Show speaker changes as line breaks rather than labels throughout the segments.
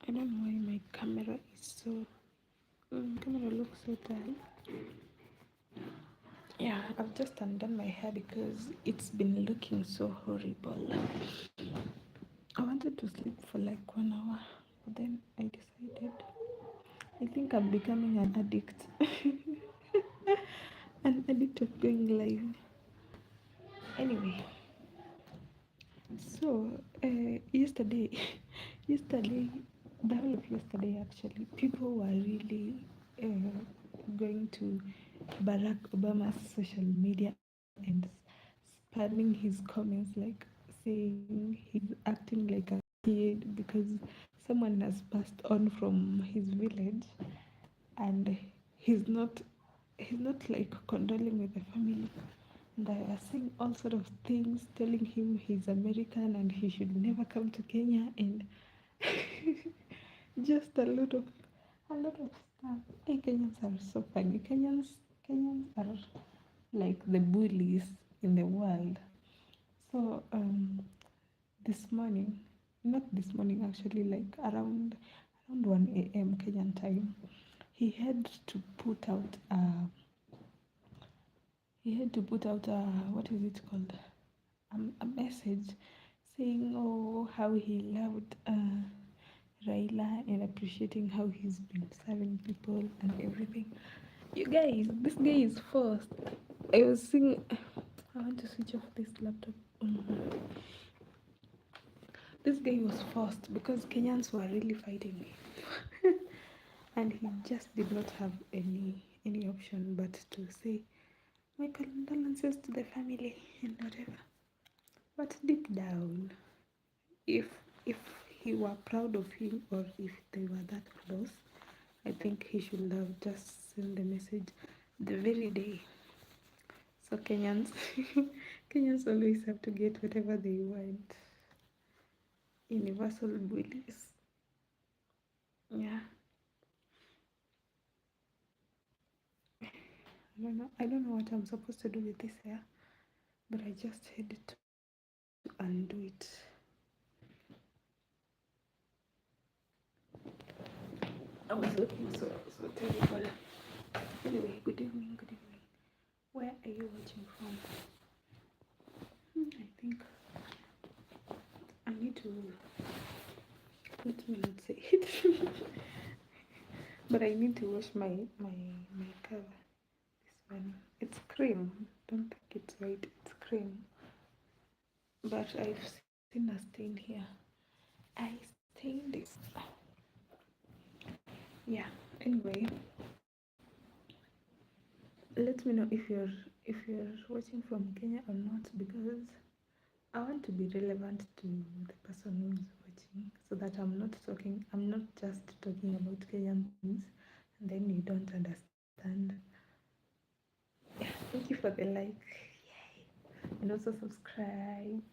I don't know why my camera is so camera looks so dull. Yeah, I've just undone my hair because it's been looking so horrible. I wanted to sleep for like 1 hour, but then I decided I think I'm becoming an addict. An addict of going live. Anyway, so yesterday, yesterday, the whole of yesterday actually, people were really going to Barack Obama's social media and spamming his comments, like saying he's acting like a kid because someone has passed on from his village and he's not he's not like condoling with the family, and I was saying all sort of things, telling him he's American and he should never come to Kenya, and just a lot of stuff. Hey, Kenyans are so funny. Kenyans are like the bullies in the world. So this morning, not this morning actually, like around 1 a.m. Kenyan time, he had to put out what is it called, a message saying, oh, how he loved Raila and appreciating how he's been serving people and everything. You guys, this guy is forced. I was seeing. I want to switch off this laptop. This guy was forced because Kenyans were really fighting him, and he just did not have any option but to say my condolences to the family and whatever. But deep down, if if he were proud of him or if they were that close, I think he should have just sent the message the very day. So Kenyans, Kenyans always have to get whatever they want. Universal bullies. Yeah. I don't know what I'm supposed to do with this hair, but I just had to undo it. I was looking so terrible. Anyway, good evening, good evening. Where are you watching from? I think I need to, let me not say it. But I need to wash my cover. This one, it's cream. Don't think it's white, it's cream. But I've seen a stain here. I stained it. Yeah. Anyway, let me know if you're watching from Kenya or not, because I want to be relevant to the person who's watching, so that I'm not just talking about Kenyan things and then you don't understand. Yeah, thank you for the like. Yay. And also subscribe.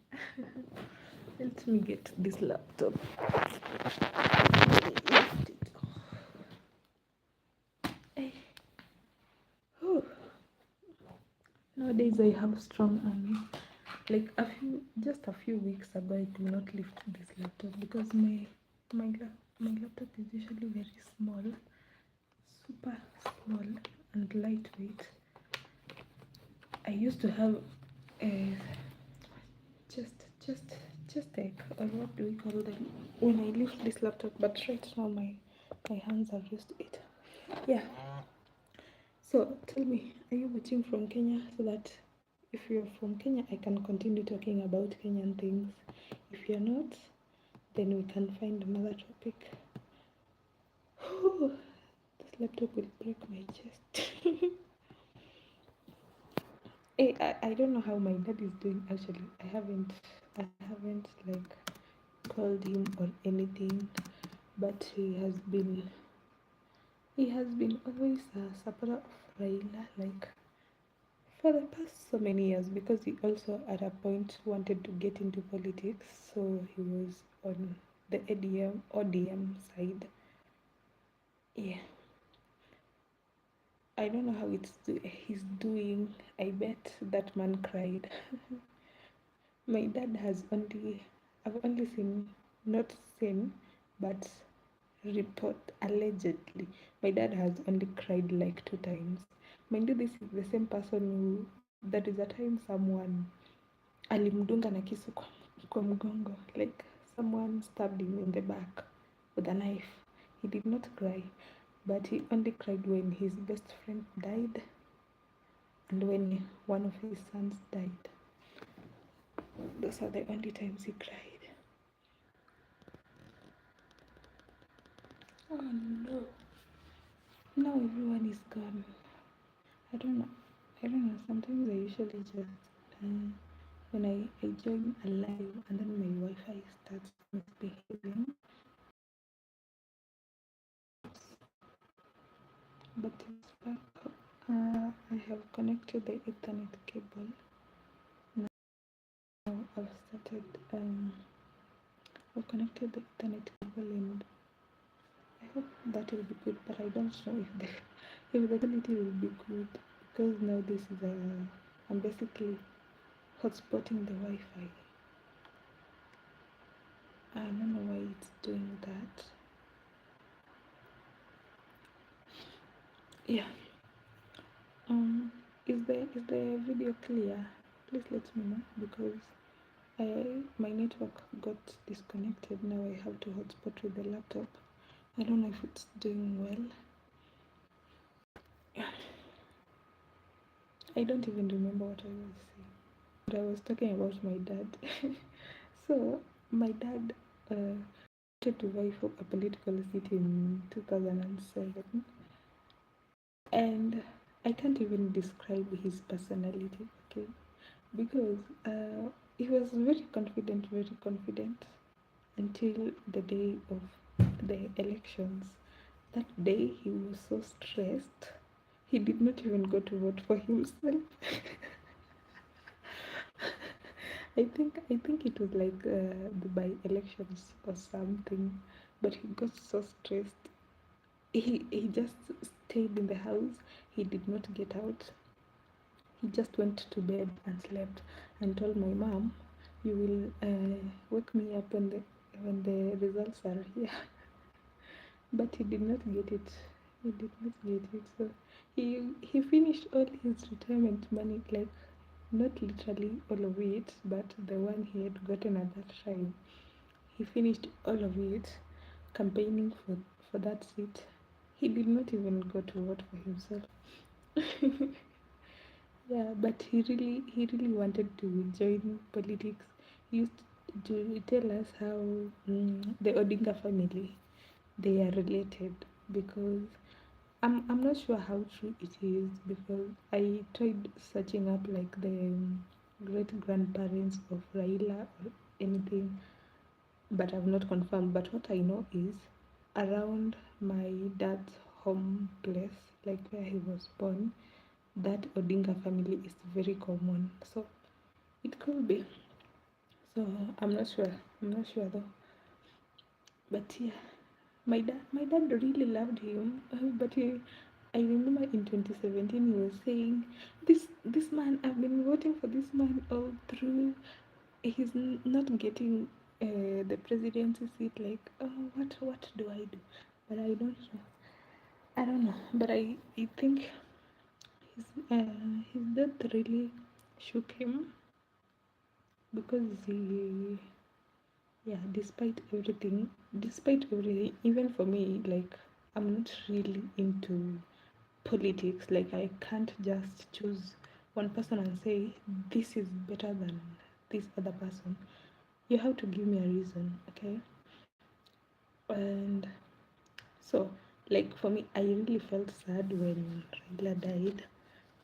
Let me get this laptop. Lift it. Hey. Whew. Nowadays I have strong army. Like just a few weeks ago, I could not lift this laptop because my laptop is usually very small, super small and lightweight. I used to have a just just like, or what do we call them when I lift this laptop, but right now my hands are used to it. Yeah. So tell me, are you watching from Kenya, so that if you're from Kenya, I can continue talking about Kenyan things. If you're not, then we can find another topic. This laptop will break my chest. Hey, I don't know how my dad is doing actually. I haven't like called him or anything, but he has been always a supporter of Raila, like for the past so many years, because he also at a point wanted to get into politics, so he was on the ODM side. Yeah, I don't know how he's doing. I bet that man cried. My dad I've only seen, not seen, but report allegedly. My dad has only cried like 2 times. Mind you, this is the same person who that is a time someone alimdunga na kisu kwa mgongo, like someone stabbed him in the back with a knife. He did not cry, but he only cried when his best friend died and when one of his sons died. Those are the only times he cried. Oh no. Now everyone is gone. I don't know. Sometimes I usually just when I join a live and then my Wi-Fi starts misbehaving. But it's back. I have connected the Ethernet cable. Now I've connected the Ethernet cable and I hope that will be good. But I don't know if the quality will be good because now this is I'm basically hotspotting the Wi-Fi. I don't know why it's doing that. Yeah. Is the video clear? Please let me know because my network got disconnected. Now I have to hotspot with the laptop. I don't know if it's doing well. Yeah. I don't even remember what I was saying. But I was talking about my dad. So my dad wanted to vie for a political seat in 2007, and I can't even describe his personality, okay? Because he was very confident until the day of the elections. That day he was so stressed, he did not even go to vote for himself. I think it was like the by-elections or something, but he got so stressed. He just stayed in the house. He did not get out. He just went to bed and slept and told my mom, "You will wake me up when the results are here." But he did not get it. He did not get it. So he finished all his retirement money, like not literally all of it, but the one he had gotten at that time. He finished all of it campaigning for that seat. He did not even go to vote for himself. Yeah, but he really wanted to join politics. He used to tell us how the Odinga family they are related because I'm not sure how true it is because I tried searching up like the great grandparents of Raila or anything, but I've not confirmed. But what I know is around my dad's home place, like where he was born, that Odinga family is very common. So it could be. So I'm not sure. I'm not sure though. But yeah, my dad really loved him. But I remember in 2017 he was saying, "This man, I've been voting for this man all through. He's not getting the presidency seat. Like, oh, what do I do?" But I don't know. I don't know. But I think his death really shook him because yeah, despite everything, even for me, like I'm not really into politics. Like I can't just choose one person and say this is better than this other person. You have to give me a reason, okay? And so, like for me, I really felt sad when Raila died.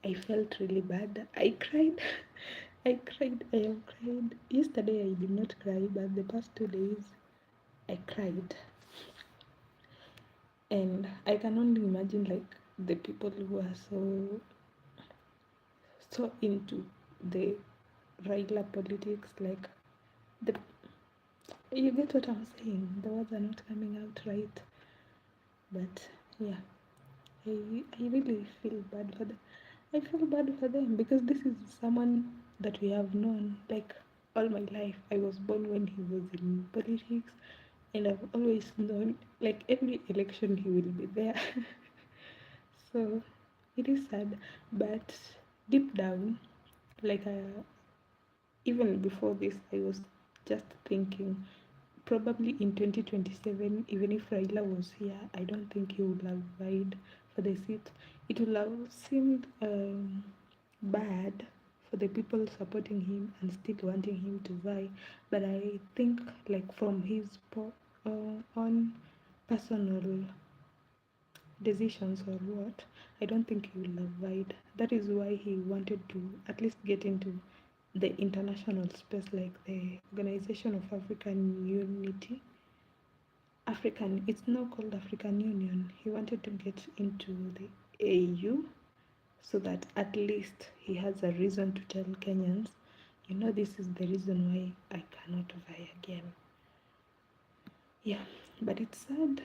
I felt really bad. I cried. I cried. I have cried. Yesterday I did not cry, but the past 2 days I cried. And I can only imagine like the people who are so into the Raila politics, like the you get what I'm saying. The words are not coming out right, but yeah, I really feel bad for them. I feel bad for them because this is someone that we have known like all my life. I was born when he was in politics, and I've always known, like every election, he will be there. So it is sad, but deep down, like even before this, I was just thinking probably in 2027, even if Raila was here, I don't think he would have vied for the seat. It would have seemed bad for the people supporting him and still wanting him to vie. But I think, like, from his own personal decisions or what, I don't think he will have vied. That is why he wanted to at least get into the international space, like the Organization of African Unity. It's now called African Union. He wanted to get into the AU so that at least he has a reason to tell Kenyans, this is the reason why I cannot vie again. Yeah, but it's sad.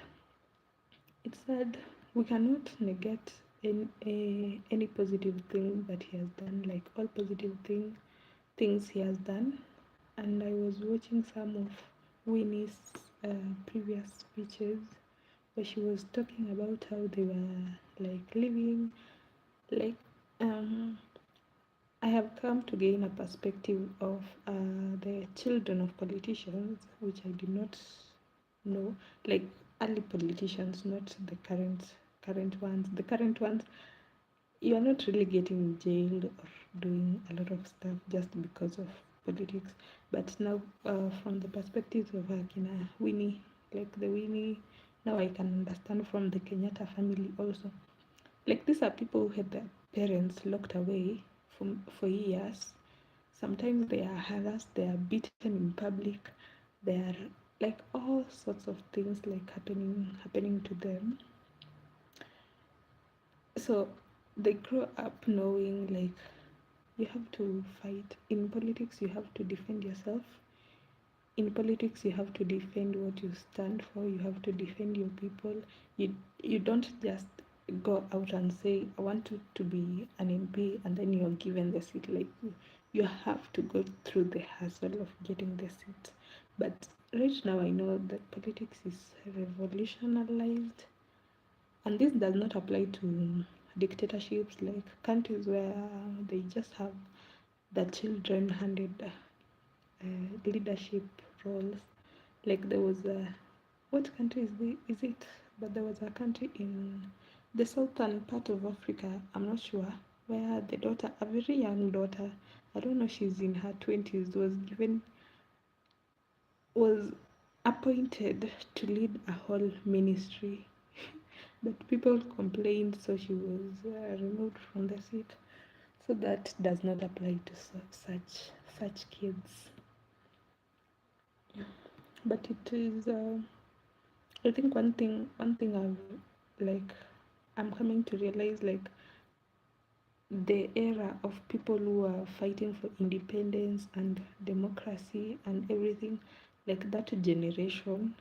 It's sad. We cannot negate any positive thing that he has done, like all positive things he has done. And I was watching some of Winnie's previous speeches where she was talking about how they were like living, like I have come to gain a perspective of the children of politicians, which I did not know, like early politicians, not the current ones. The current ones, you are not really getting jailed or doing a lot of stuff just because of politics. But now, from the perspective of Kina Winnie, like the Winnie, now I can understand from the Kenyatta family also. Like these are people who had their parents locked away for years. Sometimes they are harassed, they are beaten in public, they are like all sorts of things like happening to them. So they grow up knowing like you have to fight. In politics you have to defend yourself. In politics you have to defend what you stand for, you have to defend your people. You don't just go out and say I want to be an MP and then you're given the seat. Like you have to go through the hassle of getting the seat. But right now I know that politics is revolutionized, and this does not apply to dictatorships like countries where they just have the children handed leadership roles. Like there was a, what country is it? But there was a country in the southern part of Africa, I'm not sure, where the daughter, a very young daughter, I don't know, she's in her 20s, was appointed to lead a whole ministry. But people complained, so she was removed from the seat. So that does not apply to such kids. But it is. I think one thing I'm coming to realize, like the era of people who are fighting for independence and democracy and everything, like that generation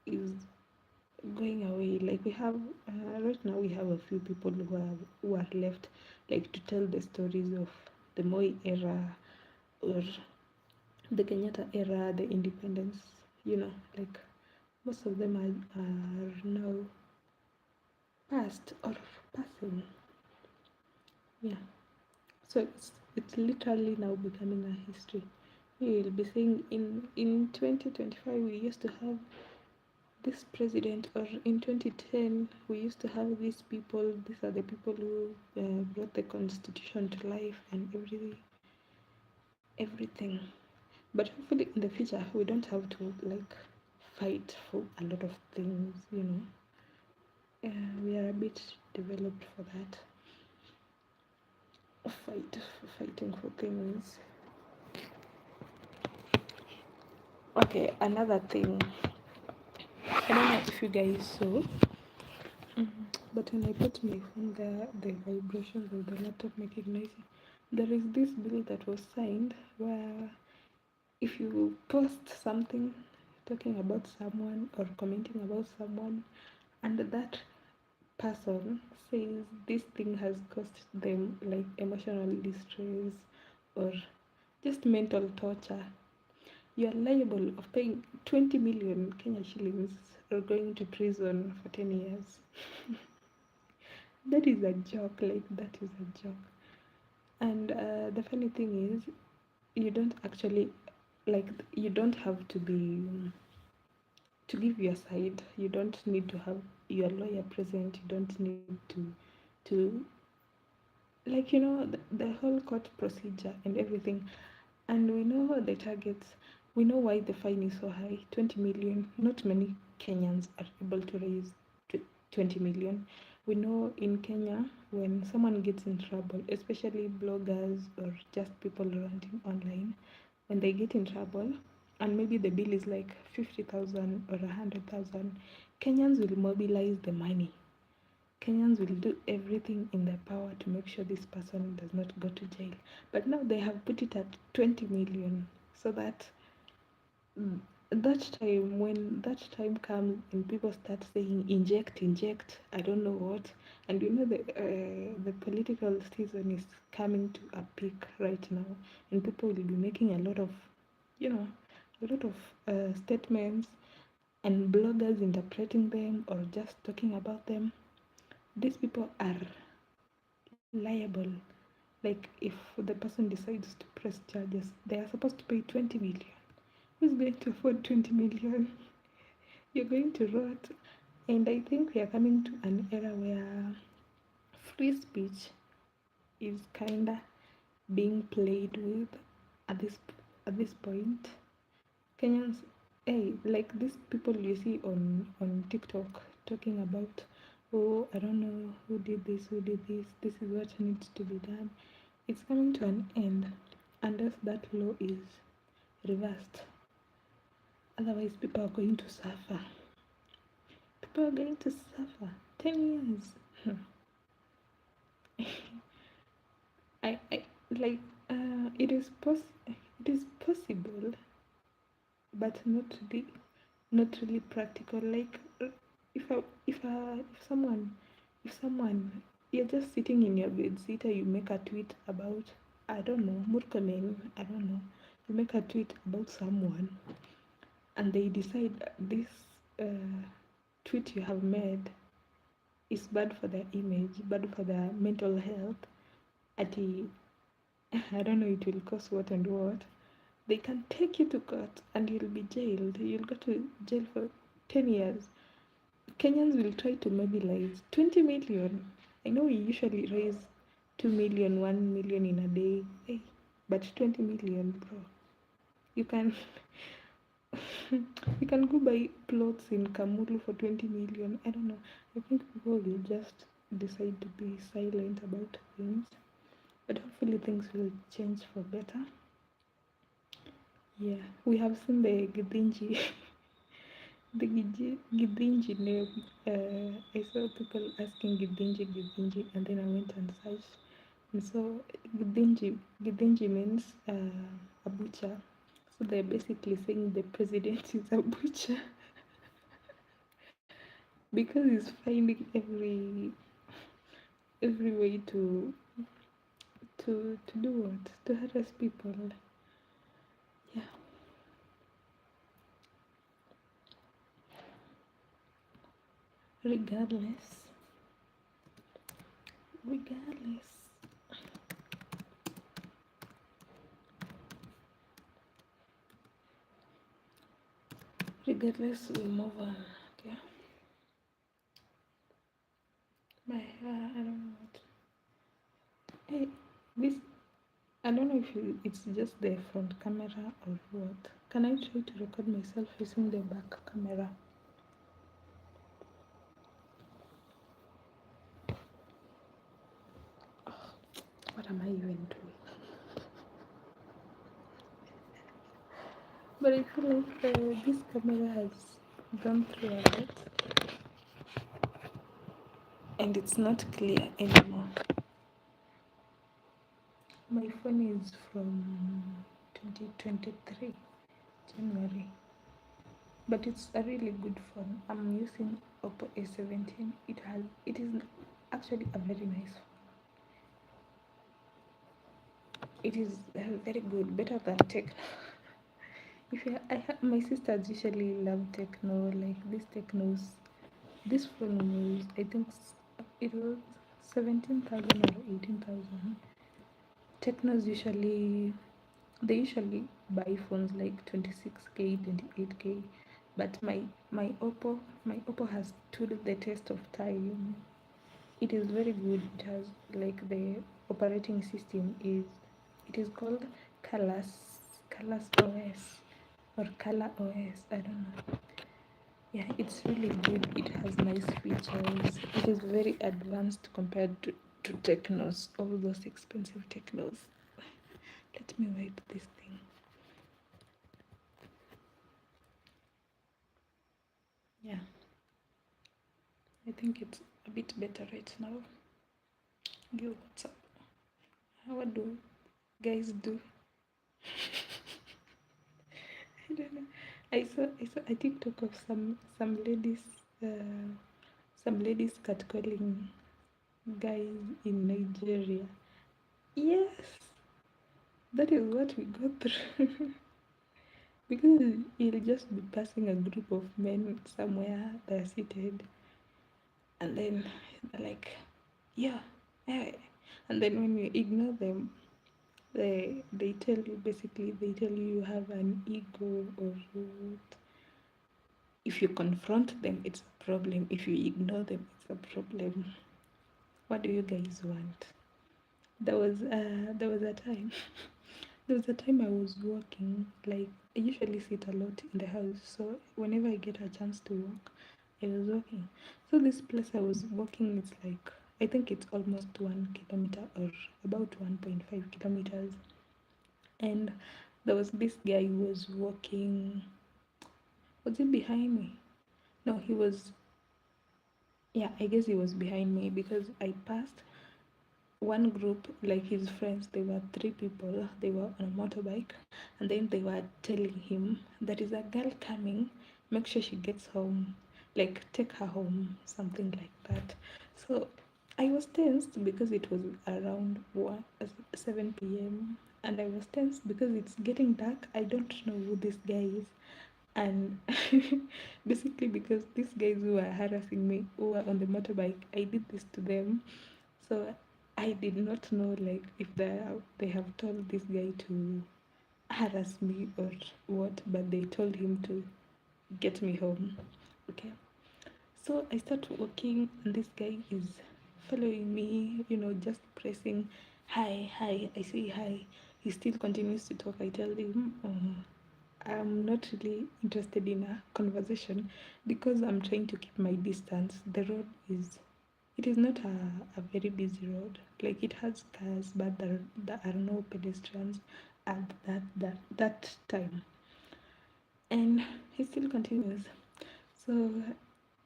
is going away. Like we have right now, we have a few people who are left, like to tell the stories of the Moi era or the Kenyatta era, the independence. Like most of them are now past or passing. Yeah. So it's literally now becoming a history. You'll be saying in 2025 we used to have this president, or in 2010 we used to have these people. These are the people who brought the constitution to life and everything. But hopefully in the future we don't have to like fight for a lot of things. We are a bit developed for that. Fighting for things. Okay, another thing. I don't know if you guys saw, but when I put my phone there, the vibrations of the laptop making noise. There is this bill that was signed where if you post something talking about someone or commenting about someone, and that person says this thing has caused them like emotional distress or just mental torture, you're liable of paying 20 million Kenya shillings or going to prison for 10 years. That is a joke, like, that is a joke. And the funny thing is, you don't actually, like, you don't have to be, to give your side. You don't need to have your lawyer present. You don't need to like, the whole court procedure and everything. And we know the targets. We know why the fine is so high, 20 million. Not many Kenyans are able to raise 20 million. We know in Kenya, when someone gets in trouble, especially bloggers or just people ranting online, when they get in trouble, and maybe the bill is like 50,000 or 100,000, Kenyans will mobilize the money. Kenyans will do everything in their power to make sure this person does not go to jail. But now they have put it at 20 million, so that when that time comes and people start saying inject, I don't know what, and the political season is coming to a peak right now, and people will be making a lot of, statements, and bloggers interpreting them or just talking about them. These people are liable. Like, if the person decides to press charges, they are supposed to pay 20 million. Who's going to afford 20 million? You're going to rot. And I think we are coming to an era where free speech is kinda being played with at this point. Kenyans, hey, like these people you see on TikTok talking about, oh, I don't know who did this, this is what needs to be done. It's coming to an end unless that law is reversed. Otherwise, people are going to suffer. People are going to suffer. 10 years. I like. It is possible, but not really practical. Like, if someone, you're just sitting in your bed sitter, you make a tweet about, I don't know, Murkomen, I don't know, you make a tweet about someone, and they decide that this tweet you have made is bad for their image, bad for their mental health, at I don't know, it will cost what and what. They can take you to court and you'll be jailed. You'll go to jail for 10 years. Kenyans will try to mobilize 20 million. I know we usually raise 2 million, 1 million in a day. Hey, but 20 million, bro. You can you can go buy plots in Kamulu for 20 million. I don't know. I think people will just decide to be silent about things. But hopefully things will change for better. Yeah, we have seen the Githinji, the Githinji name. I saw people asking Githinji, and then I went and searched. And so Githinji means a butcher. So they're basically saying the president is a butcher because he's finding every way to do what? To harass people. Yeah. Regardless, regardless, regardless, we move on. Okay. My hair, I don't know what. Hey, this, I don't know if it's just the front camera or what. Can I try to record myself using the back camera? Oh, what am I even doing? But I feel like this camera has gone through a lot and it's not clear anymore. My phone is from 2023 January, but it's a really good phone. I'm using Oppo A17. It is actually a very nice phone. It is very good, better than Tecno. If you, my sisters usually love techno, like this technos. This phone was, I think, it was 17,000 or 18,000. Technos usually, they usually buy phones like 26K, 28K, but my Oppo has stood the test of time. It is very good. It has like the operating system is, it is called Colors OS or Color OS. I don't know. Yeah, it's really good. It has nice features. It is very advanced compared to Technos, all those expensive Technos. Let me wipe this thing. Yeah, I think it's a bit better right now. You, what's up? What do guys do? I don't know. I saw a TikTok of uh, some ladies catcalling guys in Nigeria. Yes, that is what we go through. Because you'll just be passing a group of men somewhere, they're seated, and then they're like, yeah, yeah. And then when you ignore them, they tell you, basically they tell you have an ego or what. If you confront them, it's a problem. If you ignore them, it's a problem. What do you guys want? There was a time there was a time I was walking. Like, I usually sit a lot in the house, so whenever I get a chance to walk, I was walking. So this place I was walking, it's like, I think it's almost 1 kilometer or about 1.5 kilometers. And there was this guy who was walking. Was he behind me? No, he was, yeah, I guess he was behind me because I passed one group, like his friends. They were 3 people. They were on a motorbike, and then they were telling him there is a girl coming, make sure she gets home, like take her home, something like that. So I was tensed because it was around 7 p.m., and I was tensed because it's getting dark. I don't know who this guy is. And basically, because these guys who were harassing me, who were on the motorbike, I did this to them. So I did not know, like, if they have told this guy to harass me or what, but they told him to get me home. Okay. So I start walking, and this guy is following me, just pressing hi, hi. I say hi. He still continues to talk. I tell him, I'm not really interested in a conversation because I'm trying to keep my distance. The road is, it is not a very busy road. Like, it has cars, but there are no pedestrians at that time. And he still continues. So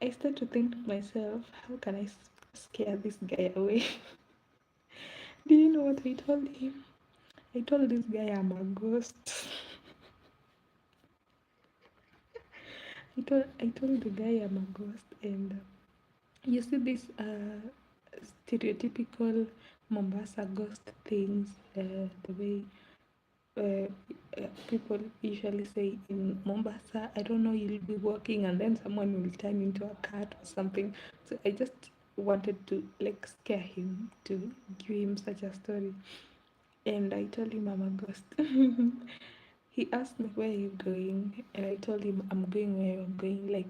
I start to think to myself, how can I scare this guy away? Do you know what I told him? I told this guy I'm a ghost. I told the guy I'm a ghost, and you see this stereotypical Mombasa ghost things, the way uh, people usually say in Mombasa, I don't know, you'll be walking and then someone will turn into a cat or something. So I just wanted to, like, scare him, to give him such a story. And I told him I'm a ghost. He asked me, where are you going? And I told him I'm going where I'm going. Like,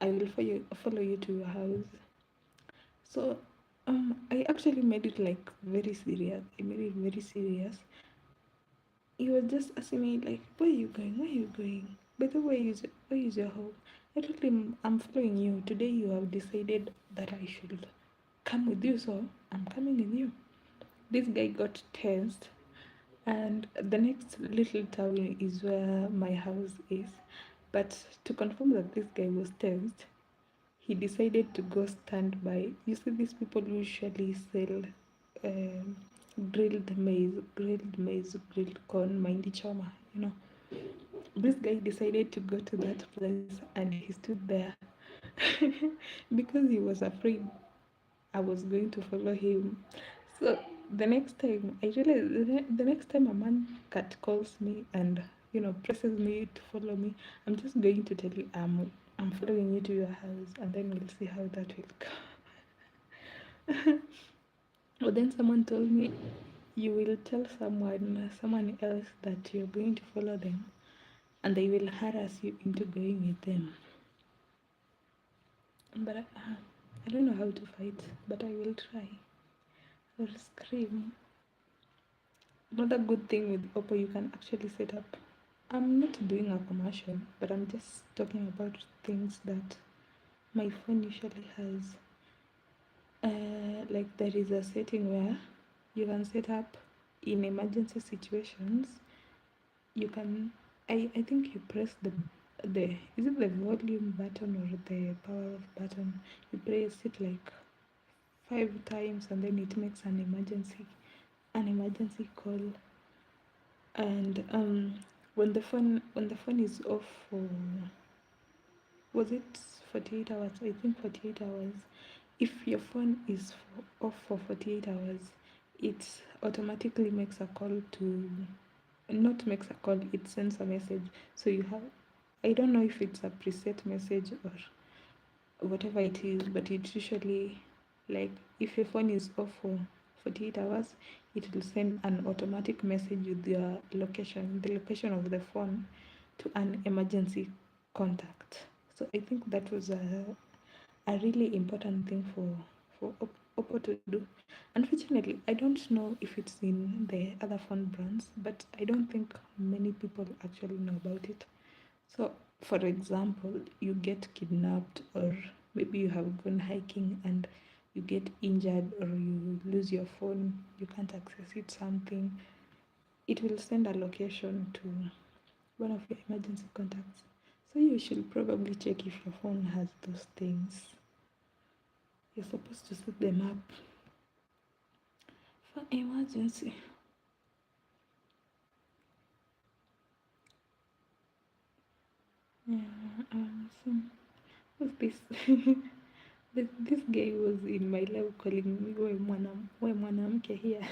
I will follow you to your house. So I actually made it like very serious. I made it very serious. He was just asking me like, where are you going? Where are you going? By the way, where is your home? I told him, I'm following you. Today you have decided that I should come with you, so I'm coming with you. This guy got tensed, and the next little town is where my house is. But to confirm that this guy was tensed, he decided to go stand by. You see, these people usually sell um, grilled corn, mindy choma. This guy decided to go to that place, and he stood there because he was afraid I was going to follow him. So the next time, I realized the next time a man cat calls me and presses me to follow me, I'm just going to tell you I'm following you to your house, and then we'll see how that will go. But then someone told me you will tell someone else that you're going to follow them, and they will harass you into going with them. But I don't know how to fight, but I will try. I'll scream. Another good thing with Oppo, you can actually set up. I'm not doing a commercial, but I'm just talking about things that my phone usually has. Like there is a setting where you can set up in emergency situations. You can, I think you press the is it the volume button or the power off button? You press it like 5 times, and then it makes an emergency call. And when the phone is off for, was it 48 hours? I think 48 hours. If your phone is off for 48 hours, it automatically makes a call to, not makes a call, it sends a message. So you have, I don't know if it's a preset message or whatever it is, but it's usually like if your phone is off for 48 hours, it will send an automatic message with your location, the location of the phone, to an emergency contact. So I think that was a really important thing for Oppo to do. Unfortunately, I don't know if it's in the other phone brands, but I don't think many people actually know about it. So, for example, you get kidnapped, or maybe you have gone hiking and you get injured, or you lose your phone, you can't access it, something, it will send a location to one of your emergency contacts. So, you should probably check if your phone has those things. You're supposed to set them up for emergency. Yeah, so who's this? This guy was in my lab calling me, we mwanamke here.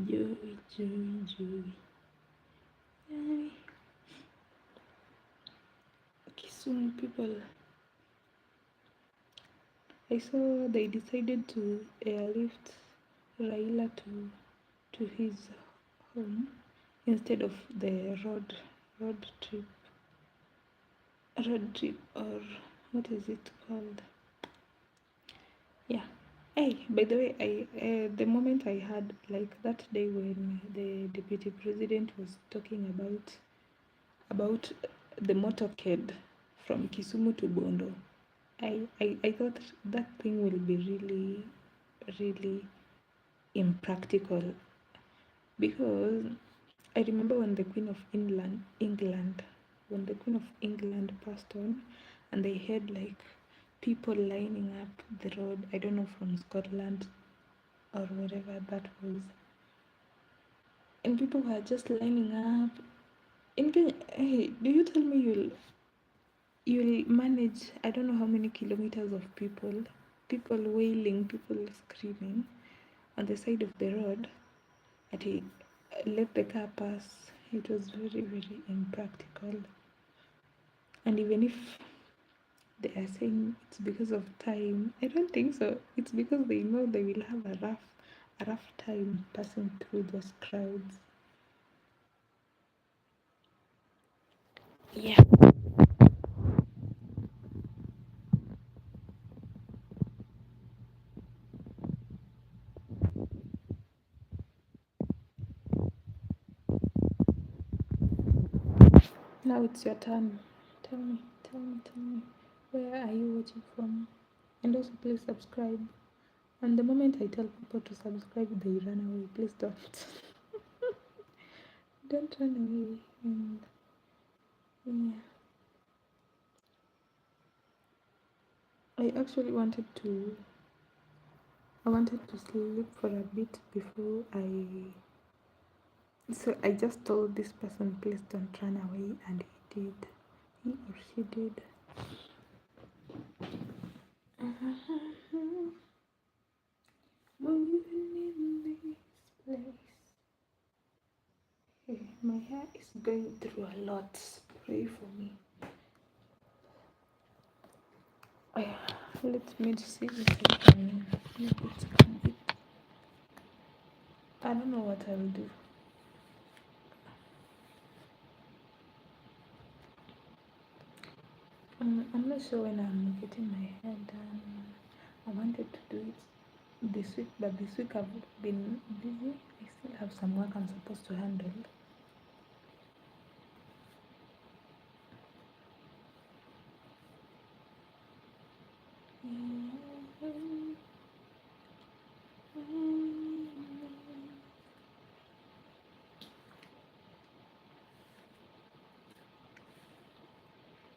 Joey, Joey, Joey. Joey. Kisumu people. I saw they decided to airlift Raila to his home instead of the road trip or what is it called? Yeah. Hey, by the way, the moment I had, like that day when the deputy president was talking about the motorcade from Kisumu to Bondo, I thought that thing will be really, really impractical, because I remember when the Queen of England, when the Queen of England passed on, and they had like people lining up the road. I don't know, from Scotland or wherever that was, and people were just lining up. In Kenya, hey, do you tell me you'll manage? I don't know how many kilometers of people wailing, people screaming on the side of the road. And he let the car pass. It was very, very impractical. And even if they are saying it's because of time, I don't think so. It's because they know they will have a rough time passing through those crowds. Yeah. Now it's your turn. Tell me. Where are you watching from? And also, please subscribe. And the moment I tell people to subscribe, they run away. Please don't. Don't run away. And yeah, I actually I wanted to sleep for a bit before I So I just told this person, please don't run away, and he did. He or she did. Moving in this place. Hey, my hair is going through a lot. Pray for me. Let me see if I can make it complete. I don't know what I will do. I'm not sure when I'm getting my hair done. I wanted to do it this week, but this week I've been busy. I still have some work I'm supposed to handle.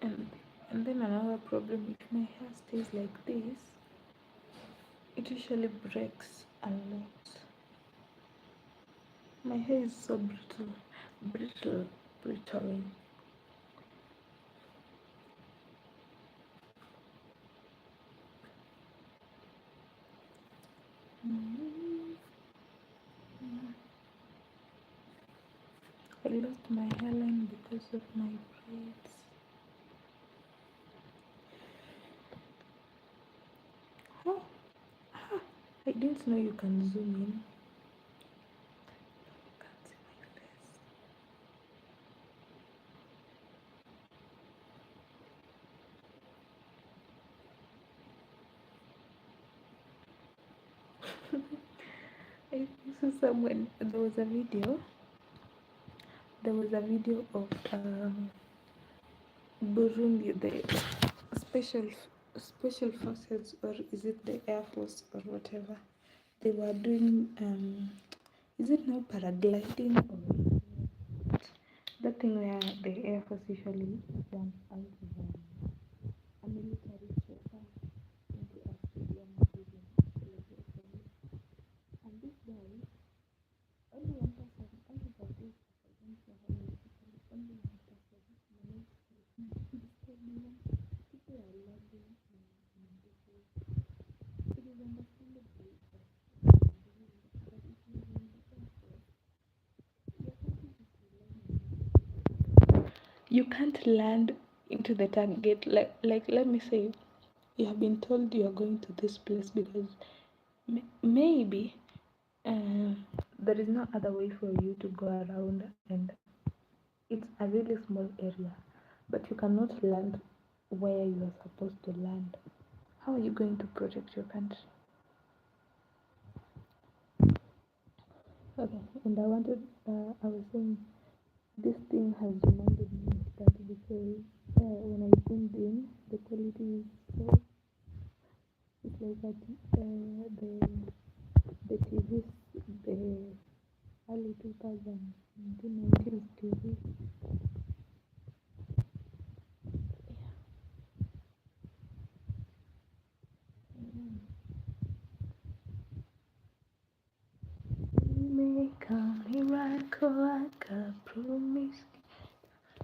And and then another problem, if my hair stays like this, it usually breaks a lot. My hair is so brittle. I lost my hairline because of my braids. Huh? I didn't know you can zoom in. Can't see my face. I saw someone. There was a video of Burundi, the special special forces, or is it the air force or whatever? They were doing is it now paragliding or that thing where the air force usually jumps out of a military chopper into a stadium building celebration. And this guy, only one person, only the group, I don't know how many people, only one person managed to the stadium. People are loving and people. It is understandable that but if you are in the air force, your country is relying on you can't land into the target like let me say you have been told you are going to this place because maybe there is no other way for you to go around, and it's a really small area, but you cannot land where you are supposed to land. How are you going to protect your country? Okay, and I was saying this thing has reminded me of that because when I zoomed in, the quality is so, it's like that the TV, the early 2000s, 1990s TV. Make a miracle like a promise.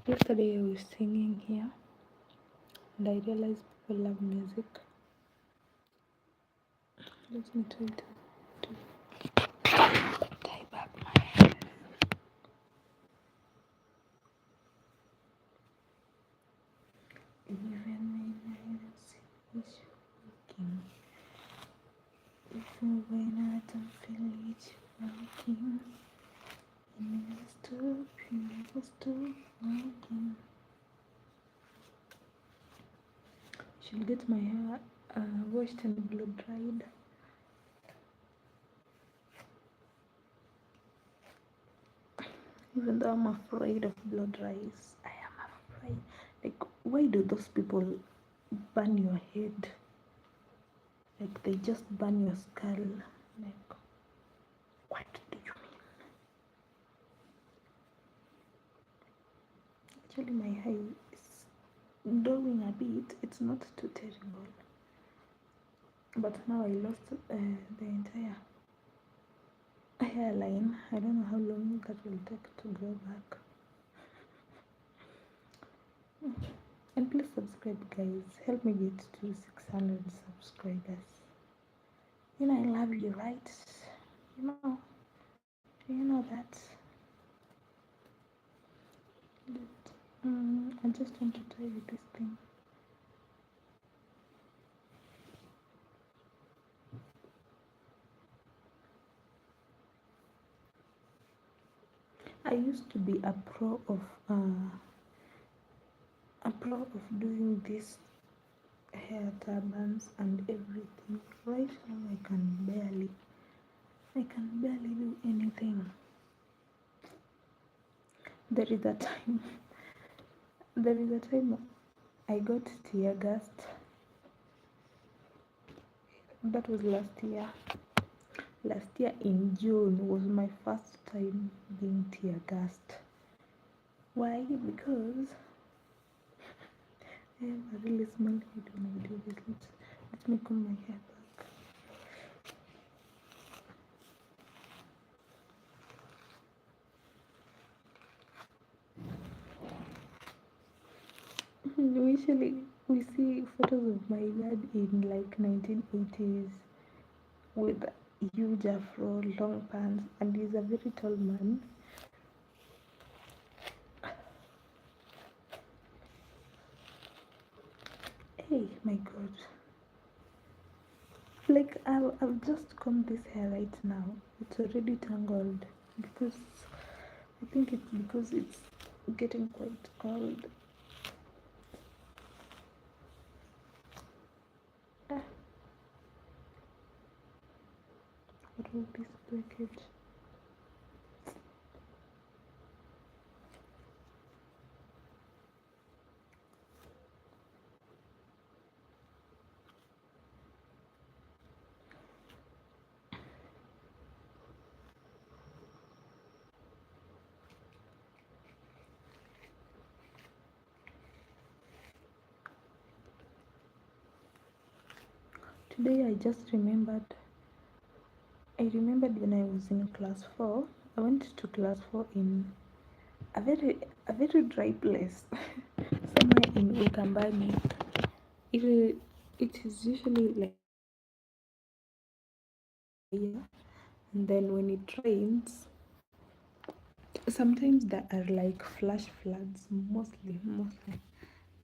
Yesterday I was singing here and I realized people love music. Let me try to tie back my hair. Even when I don't see it's working, even when I don't feel it's working, you never stop working. Should get my hair washed and blow dried. Even though I'm afraid of blow dries, I am afraid. Like, why do those people burn your head? Like, they just burn your skull. Like, what do you mean? Actually, my hair is growing a bit. It's not too terrible. But now I lost the entire. hairline. I don't know how long that will take to grow back. And please subscribe, guys. Help me get to 600 subscribers. You know I love you, right? You know, do you know that? But, I just want to tell you this thing. I used to be a pro of doing this hair turbans and everything. Right now I can barely do anything. There is a time there is a time I got tear gassed. That was last year. Last year in June was my first time being tear gassed. Why? Because I have a really small head when I do this. Let me comb my hair back. Usually we see photos of my dad in like 1980s with huge afro, long pants, and he's a very tall man. Hey, my God. Like, I've just combed this hair right now. It's already tangled because I think it's because it's getting quite cold. Ah, what will this package? Today I remembered when I was in class 4. I went to class 4 in a very dry place, somewhere in Ukambani. It is usually like here, and then when it rains, sometimes there are like flash floods, mostly.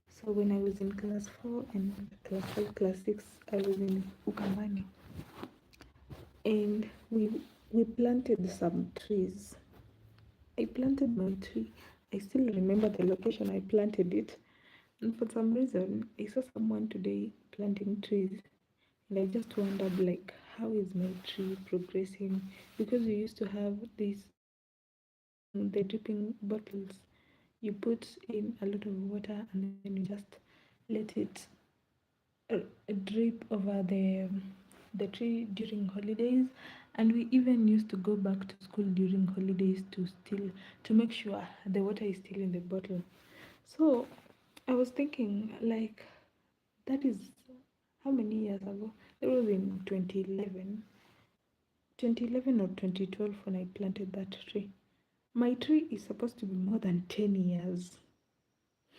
So when I was in class 4 and class 5, class 6, I was in Ukambani, and we planted some trees. I planted my tree. I still remember the location I planted it. And for some reason, I saw someone today planting trees. And I just wondered, like, how is my tree progressing? Because we used to have the dripping bottles. You put in a lot of water and then you just let it uh, drip over the tree during holidays. And we even used to go back to school during holidays to make sure the water is still in the bottle. So I was thinking, like, that is how many years ago? It was in 2011 or 2012 when I planted that tree. My tree is supposed to be more than 10 years.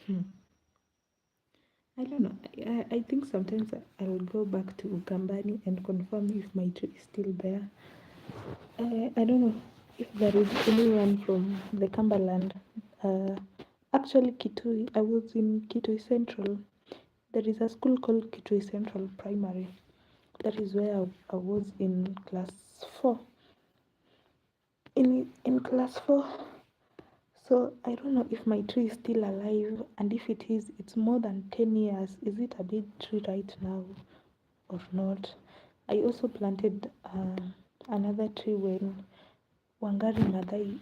Hmm. I don't know. I think sometimes I will go back to Ukambani and confirm if my tree is still there. I don't know if there is anyone from the Cumberland. Uh, Actually, Kitui. I was in Kitui Central. There is a school called Kitui Central Primary. That is where I was in class 4. In class 4. So I don't know if my tree is still alive, and if it is, it's more than 10 years. Is it a big tree right now or not? I also planted another tree when Wangari Maathai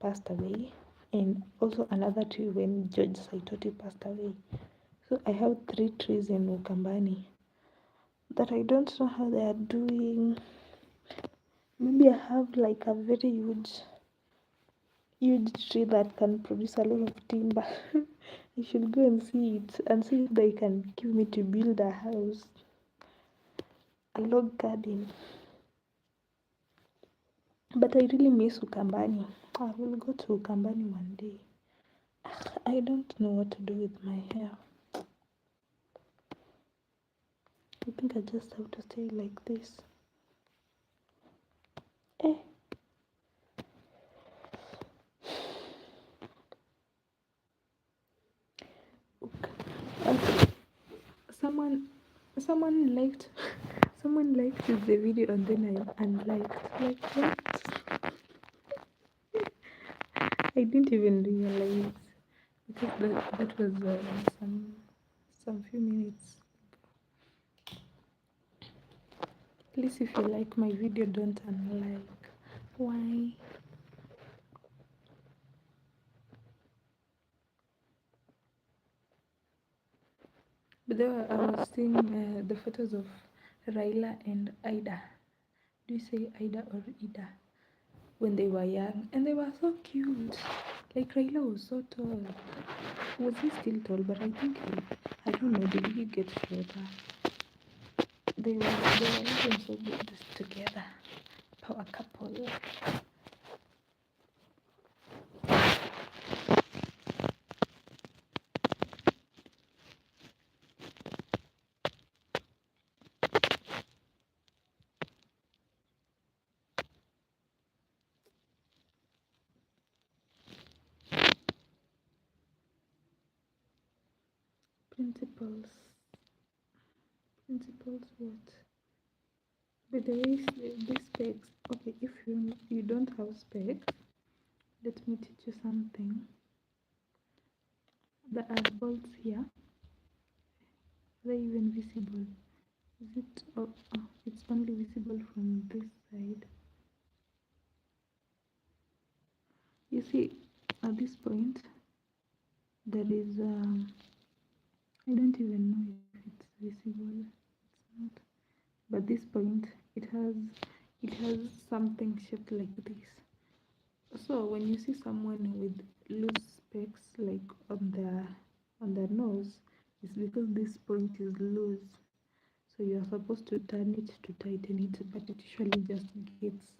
passed away, and also another tree when George Saitoti passed away. So I have 3 trees in Ukambani that I don't know how they are doing. Maybe I have like a very huge tree that can produce a lot of timber. I should go and see it and see if they can give me to build a house, a log cabin. But I really miss Ukambani. I will go to Ukambani one day. I don't know what to do with my hair. I think I just have to stay like this. Eh. Okay. Someone liked the video and then I unliked. Like what? I didn't even realize because that was some few minutes. Please, if you like my video, don't unlike. Why? But there I was seeing the photos of Raila and Ida. Do you say Ida or Ida? When they were young, and they were so cute. Like Raila was so tall. Was he still tall? But I think I don't know. Did he get shorter? They were even so good together. Power couple. Principles. Principles what? But there is this specs. Okay, if you don't have specs, let me teach you something. The bolts here, are they even visible? Is it? Oh, it's only visible from this side. You see, at this point, there is. I don't even know if it's visible. It's not. But this point, it has something shaped like this. So when you see someone with loose specs like on their nose, it's because this point is loose. So you're supposed to turn it to tighten it, but it usually just gets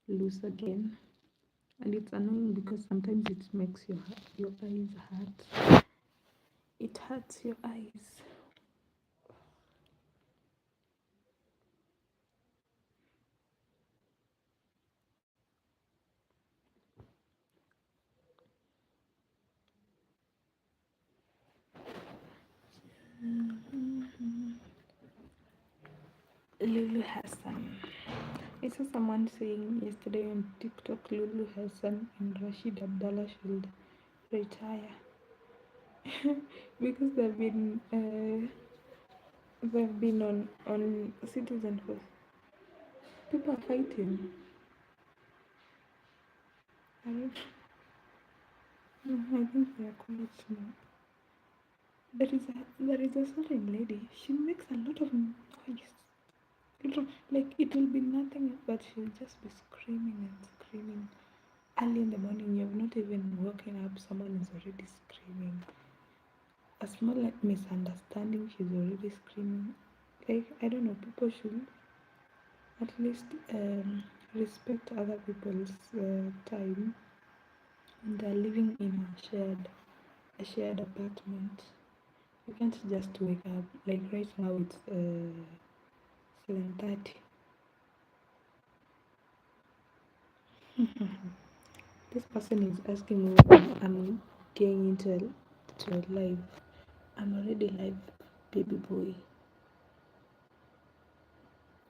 loose again. And it's annoying because sometimes it makes your eyes hurt. It hurts your eyes. Lulu Hassan. I saw someone saying yesterday on TikTok Lulu Hassan and Rashid Abdallah should retire because they've been on Citizen for people are fighting. I don't know. I think they are quite small. There is a certain lady. She makes a lot of noise. Like it will be nothing, but she'll just be screaming and screaming. Early in the morning, you have not even woken up. Someone is already screaming. A small misunderstanding, she's already screaming. Like I don't know. People should at least respect other people's time when they're living in a shared apartment. You can't just wake up like right now. It's 7:30. This person is asking me when I'm getting into a live. I'm already live, baby boy.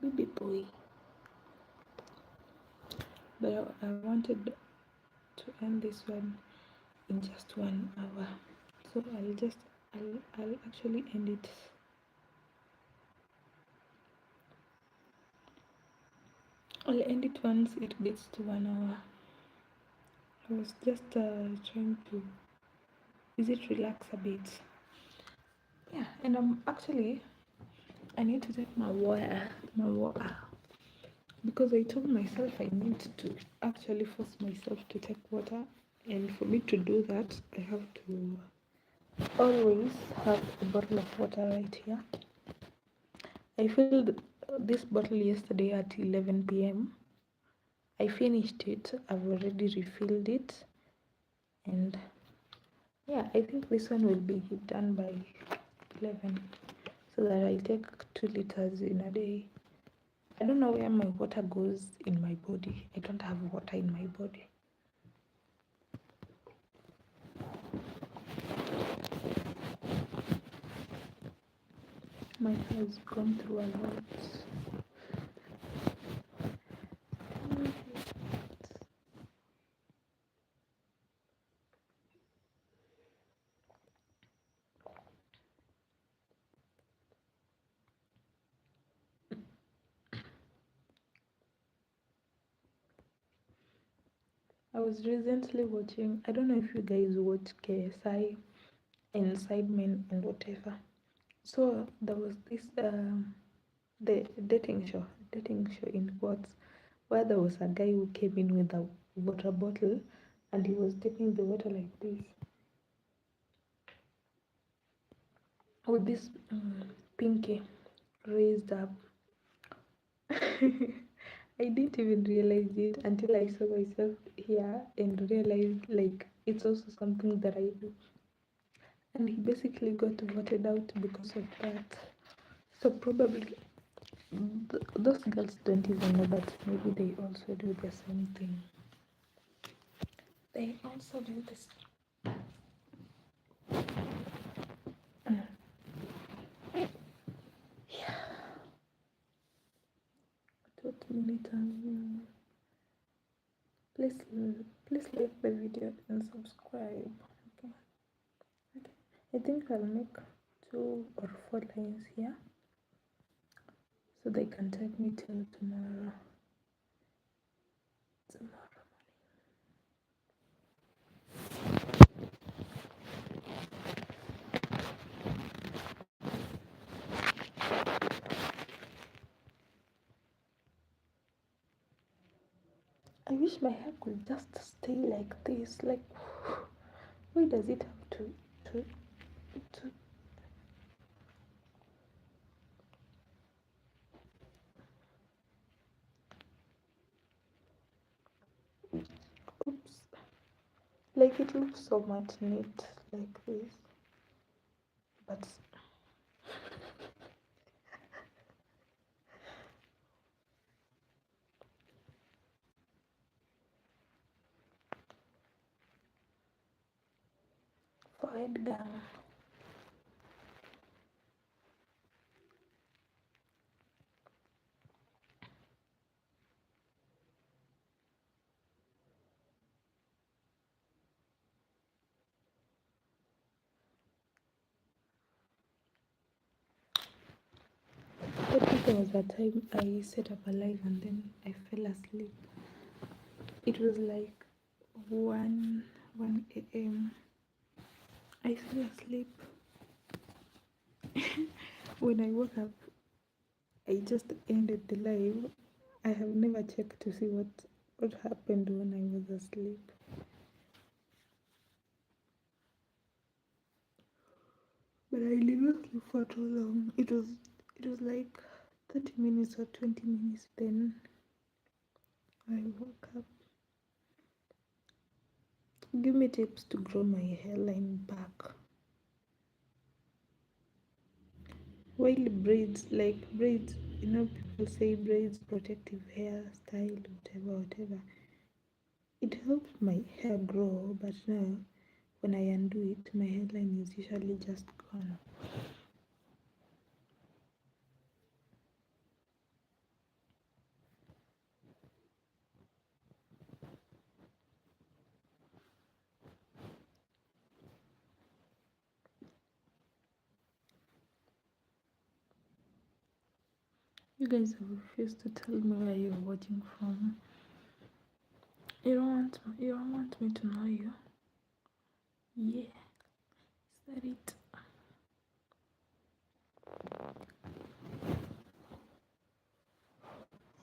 Baby boy. But I wanted to end this one in just 1 hour. So I'll actually end it. I'll end it once it gets to 1 hour. I was just trying to relax a bit. Yeah, and I need to take my water because I told myself I need to actually force myself to take water, and for me to do that, I have to always have a bottle of water right here. I filled this bottle yesterday at 11 p.m. I finished it. I've already refilled it, and yeah, I think this one will be done by 11, so that I take 2 liters in a day. I don't know where my water goes in my body. I don't have water in my body. My hair has gone through a lot. I was recently watching, I don't know if you guys watch KSI and Sidemen and whatever. So there was this the dating show in quotes, where there was a guy who came in with a water bottle and he was taking the water like this with this pinky raised up. I didn't even realize it until I saw myself here and realized like it's also something that I do. And he basically got voted out because of that. So probably those girls don't even know, but maybe they also do the same thing. They also do this. Yeah. What minute are we? Please, please like the video and subscribe. Okay. Okay. I think I'll make 2 or 4 lines here, so they can take me till tomorrow. I wish my hair could just stay like this. Like, why does it have to? Oops. Like it looks so much neat like this, but for Edgar. I think there was a time I set up a live and then I fell asleep. It was like 1 a.m. I fell asleep. When I woke up, I just ended the live. I have never checked to see what happened when I was asleep. But I did not sleep for too long. It was like 30 minutes or 20 minutes, then I woke up. Give me tips to grow my hairline back. While braids, like braids, people say braids, protective hairstyle, whatever. It helped my hair grow, but now when I undo it, my hairline is usually just gone. You guys have refused to tell me where you're watching from. You don't want me to know you. Yeah, is that it?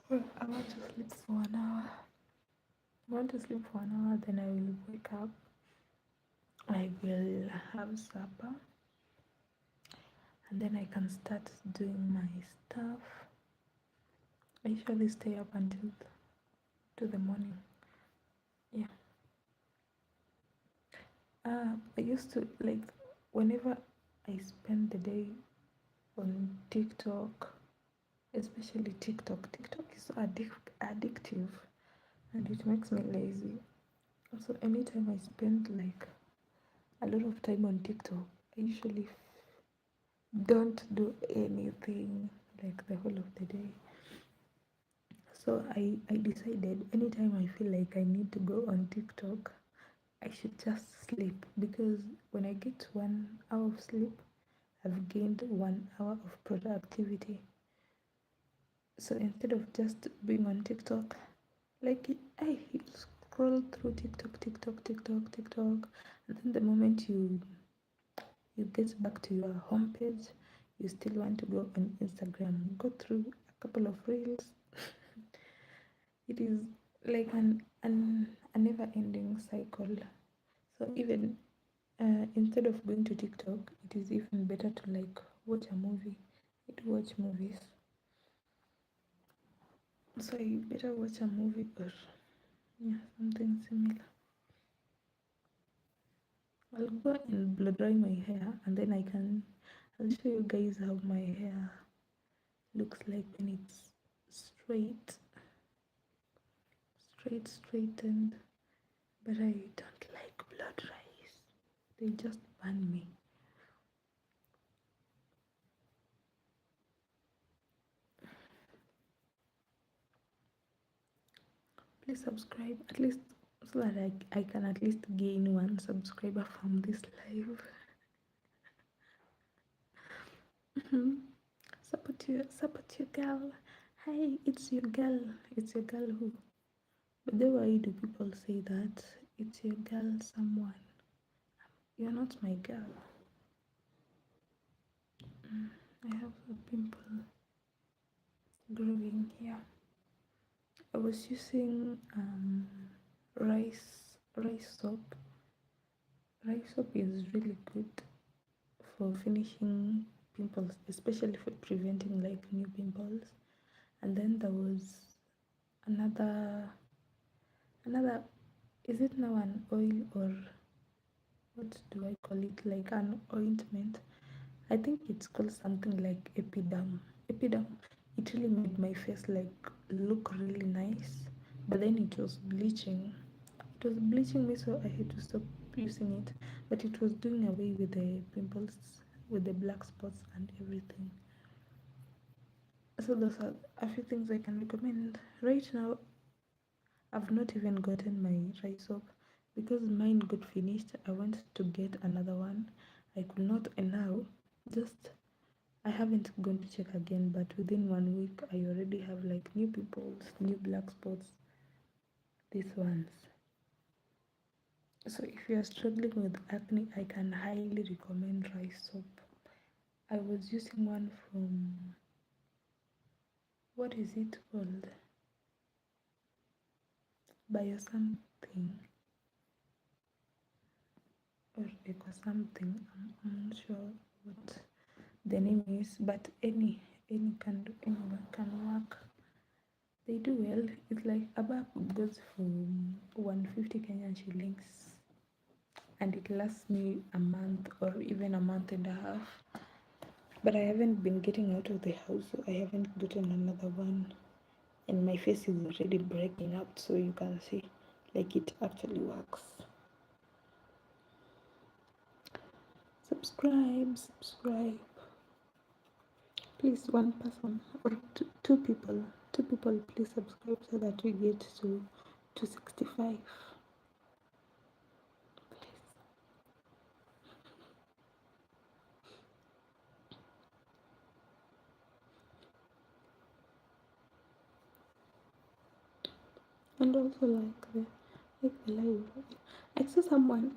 Well, I want to sleep for an hour. I want to sleep for an hour, then I will wake up. I will have supper, and then I can start doing my stuff. I usually stay up until to the morning. Yeah. I used to like whenever I spend the day on TikTok, especially TikTok. TikTok is so addictive and it makes me lazy. So anytime I spend like a lot of time on TikTok, I usually don't do anything like the whole of the day. So I decided anytime I feel like I need to go on TikTok, I should just sleep because when I get 1 hour of sleep, I've gained 1 hour of productivity. So instead of just being on TikTok, like I scroll through TikTok, and then the moment you get back to your homepage, you still want to go on Instagram, go through a couple of reels. It is like a never-ending cycle. So even instead of going to TikTok, it is even better to like watch a movie. I do watch movies, so I better watch a movie or yeah, something similar. I'll go and blow dry my hair and then I'll show you guys how my hair looks like when it's straightened. But I don't like blow dries. They just burn me. Please subscribe at least so that I can at least gain 1 subscriber from this live. Support your girl. Hi, it's your girl. It's your girl who. But then why do people say that? It's your girl someone. You're not my girl. I have a pimple growing here. I was using rice soap. Rice soap is really good for finishing pimples, especially for preventing like new pimples. And then there was another is it now an oil or what do I call it? Like an ointment. I think it's called something like Epiderm. Epiderm. It really made my face like look really nice. But then it was bleaching. It was bleaching me, so I had to stop using it. But it was doing away with the pimples, with the black spots and everything. So those are a few things I can recommend. Right now, I've not even gotten my rice soap because mine got finished. I went to get another one. I could not, and now just I haven't gone to check again, but within 1 week, I already have like new pimples, new black spots. These ones. So if you are struggling with acne, I can highly recommend rice soap. I was using one from what is it called? Bio something or eco something. I'm not sure what the name is, but any can do, anyone can work. They do well. It's like a bulb goes for 150 Kenyan shillings, and it lasts me a month or even a month and a half. But I haven't been getting out of the house, so I haven't gotten another one. And my face is already breaking out, so you can see like it actually works. Subscribe. Please, one person or two people. Two people, please subscribe so that we get to 265. And also like the live. I saw someone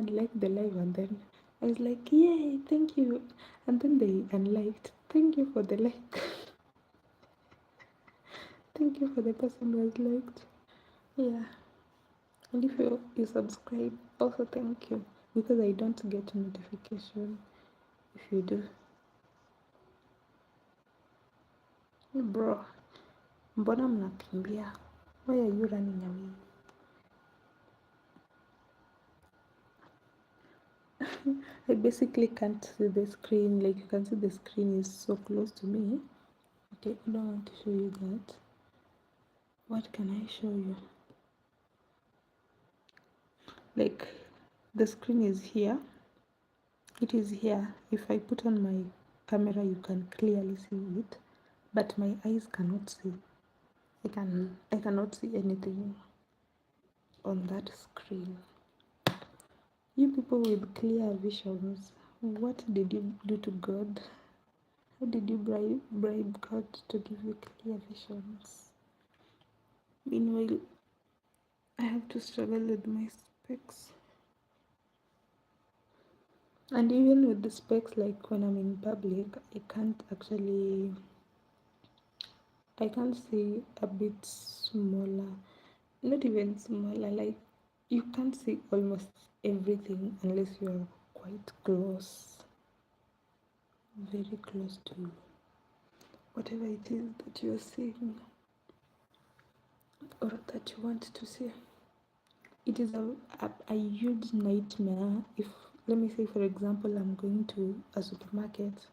like the live and then I was like, yay, thank you. And then they unliked. Thank you for the like. Thank you for the person who has liked. Yeah. And if you subscribe, also thank you. Because I don't get notification if you do. Bro, mbona mnakimbia? Why are you running away? I basically can't see the screen. Like you can see the screen is so close to me. Okay, I don't want to show you that. What can I show you? Like the screen is here. It is here. If I put on my camera, you can clearly see it, but my eyes cannot see. I cannot see anything on that screen. You people with clear visions, what did you do to God? How did you bribe God to give you clear visions? Meanwhile, I have to struggle with my specs. And even with the specs, like when I'm in public, I can't see a bit smaller. Not even smaller, like you can't see almost everything unless you are quite close, very close to whatever it is that you're seeing or that you want to see. It is a huge nightmare if, let me say, for example, I'm going to a supermarket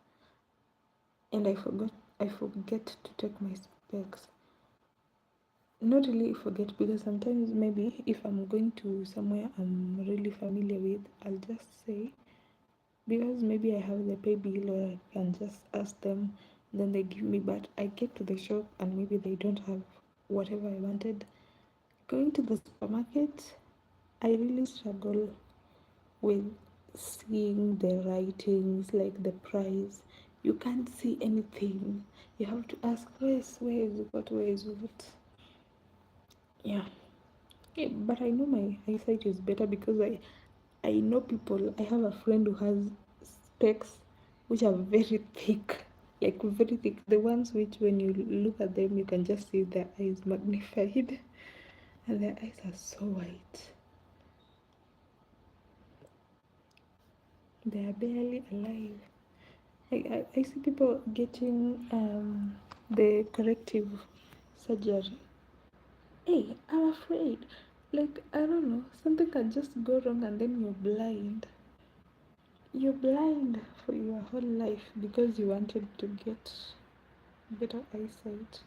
and I forget to take my specs. Not really forget, because sometimes maybe if I'm going to somewhere I'm really familiar with, I'll just say, because maybe I have the pay bill, or I can just ask them, then they give me. But I get to the shop and maybe they don't have whatever I wanted. Going to the supermarket, I really struggle with seeing the writings, like the price. You can't see anything. You have to ask, where is what, where is what? Yeah. Yeah, but I know my eyesight is better because I know people. I have a friend who has specs which are very thick, like very thick. The ones which, when you look at them, you can just see their eyes magnified, and their eyes are so white. They are barely alive. I see people getting the corrective surgery. Hey, I'm afraid. Like, I don't know, something can just go wrong and then you're blind. You're blind for your whole life because you wanted to get better eyesight.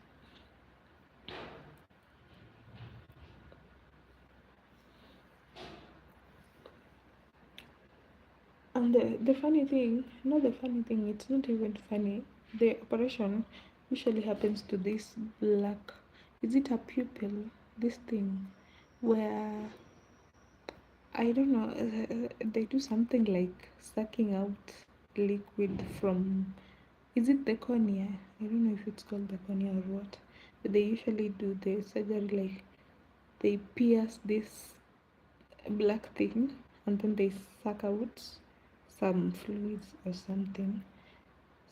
And the funny thing, not the funny thing, it's not even funny. The operation usually happens to this black, is it a pupil? This thing where, I don't know, they do something like sucking out liquid from, is it the cornea? I don't know if it's called the cornea or what. But they usually do the surgery, like they pierce this black thing and then they suck out some fluids or something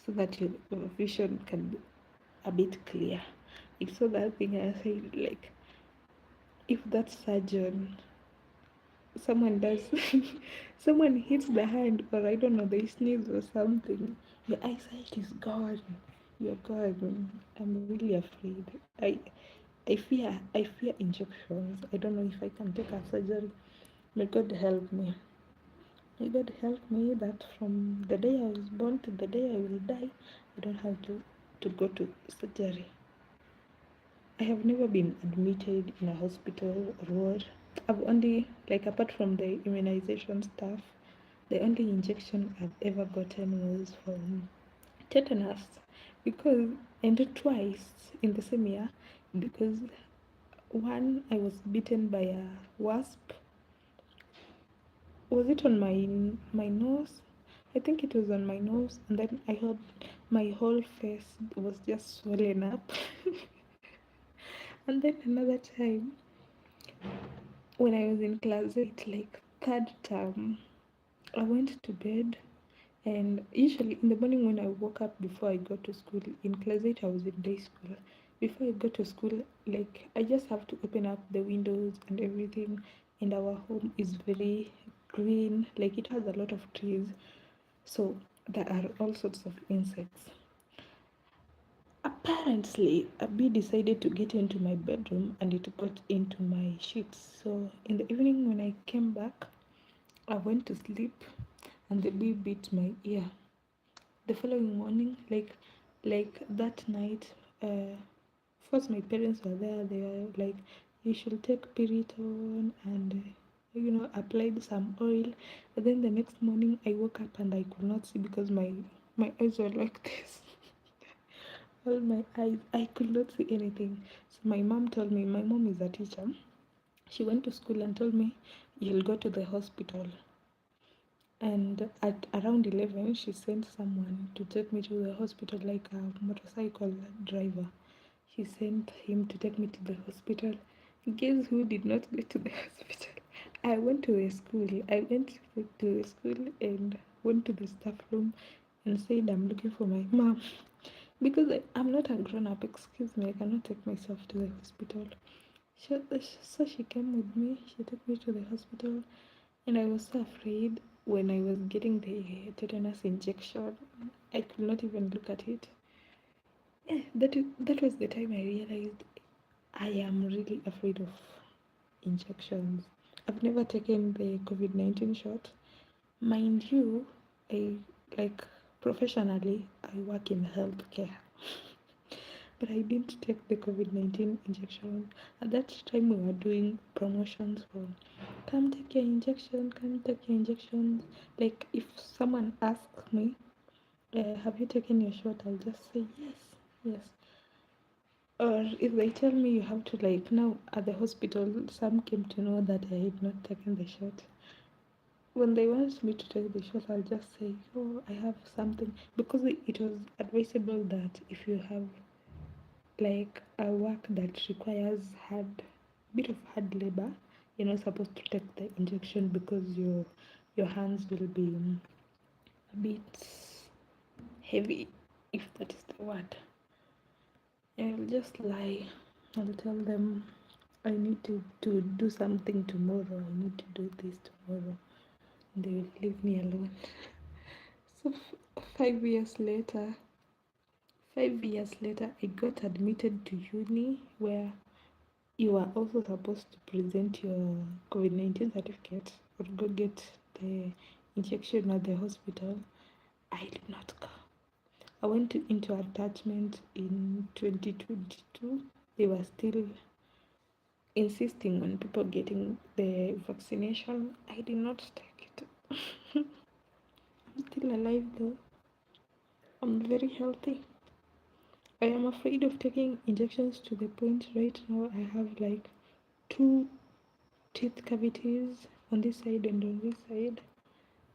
so that your vision can be a bit clear. Like, so that thing I said, like, if that surgeon, someone does, someone hits the hand, or I don't know, they sneeze or something, your eyesight is gone. You're gone. I'm really afraid. I fear injections. I don't know if I can take a surgery. May God help me. May God help me that from the day I was born to the day I will die, I don't have to go to surgery. I have never been admitted in a hospital or ward. I've only, like, apart from the immunization stuff, the only injection I've ever gotten was from tetanus, because, and twice in the same year, because one, I was bitten by a wasp. Was it on my nose? I think it was on my nose, and then I heard my whole face was just swollen up. And then another time, when I was in class 8, like third term, I went to bed, and usually in the morning when I woke up before I go to school, in class 8 I was in day school. Before I go to school, like, I just have to open up the windows and everything, and our home is very green, like it has a lot of trees, so there are all sorts of insects. Apparently, a bee decided to get into my bedroom and it got into my sheets. So in the evening when I came back, I went to sleep and the bee bit my ear. The following morning, like that night, first my parents were there. They were like, you should take Piriton and applied some oil. But then the next morning I woke up and I could not see because my eyes were like this. All my eyes, I could not see anything. So my mom told me, my mom is a teacher. She went to school and told me, you'll go to the hospital. And at around 11, she sent someone to take me to the hospital, like a motorcycle driver. She sent him to take me to the hospital. Guess who did not go to the hospital? I went to the school. I went to the school and went to the staff room and said, I'm looking for my mom. Because I'm not a grown up, excuse me, I cannot take myself to the hospital. So she came with me, she took me to the hospital, and I was so afraid when I was getting the tetanus injection. I could not even look at it. Yeah, that was the time I realized I am really afraid of injections. I've never taken the COVID-19 shot. Mind you, I like professionally, I work in healthcare. But I didn't take the COVID-19 injection. At that time, we were doing promotions for come take your injection, come take your injections. Like, if someone asks me, have you taken your shot? I'll just say yes, yes. Or if they tell me you have to, like, now at the hospital, some came to know that I had not taken the shot. When they want me to take the shot, I'll just say, oh, I have something. Because it was advisable that if you have like a work that requires bit of hard labor, you're not supposed to take the injection because your hands will be a bit heavy, if that is the word. I'll just lie. I'll tell them I need to do something tomorrow. I need to do this tomorrow. And they will leave me alone. So 5 years later, 5 years later, I got admitted to uni where you are also supposed to present your COVID-19 certificate or go get the injection at the hospital. I did not go. I went into attachment in 2022. They were still insisting on people getting the vaccination. I did not take it. I'm still alive though. I'm very healthy. I am afraid of taking injections to the point right now I have like two teeth cavities on this side and on this side.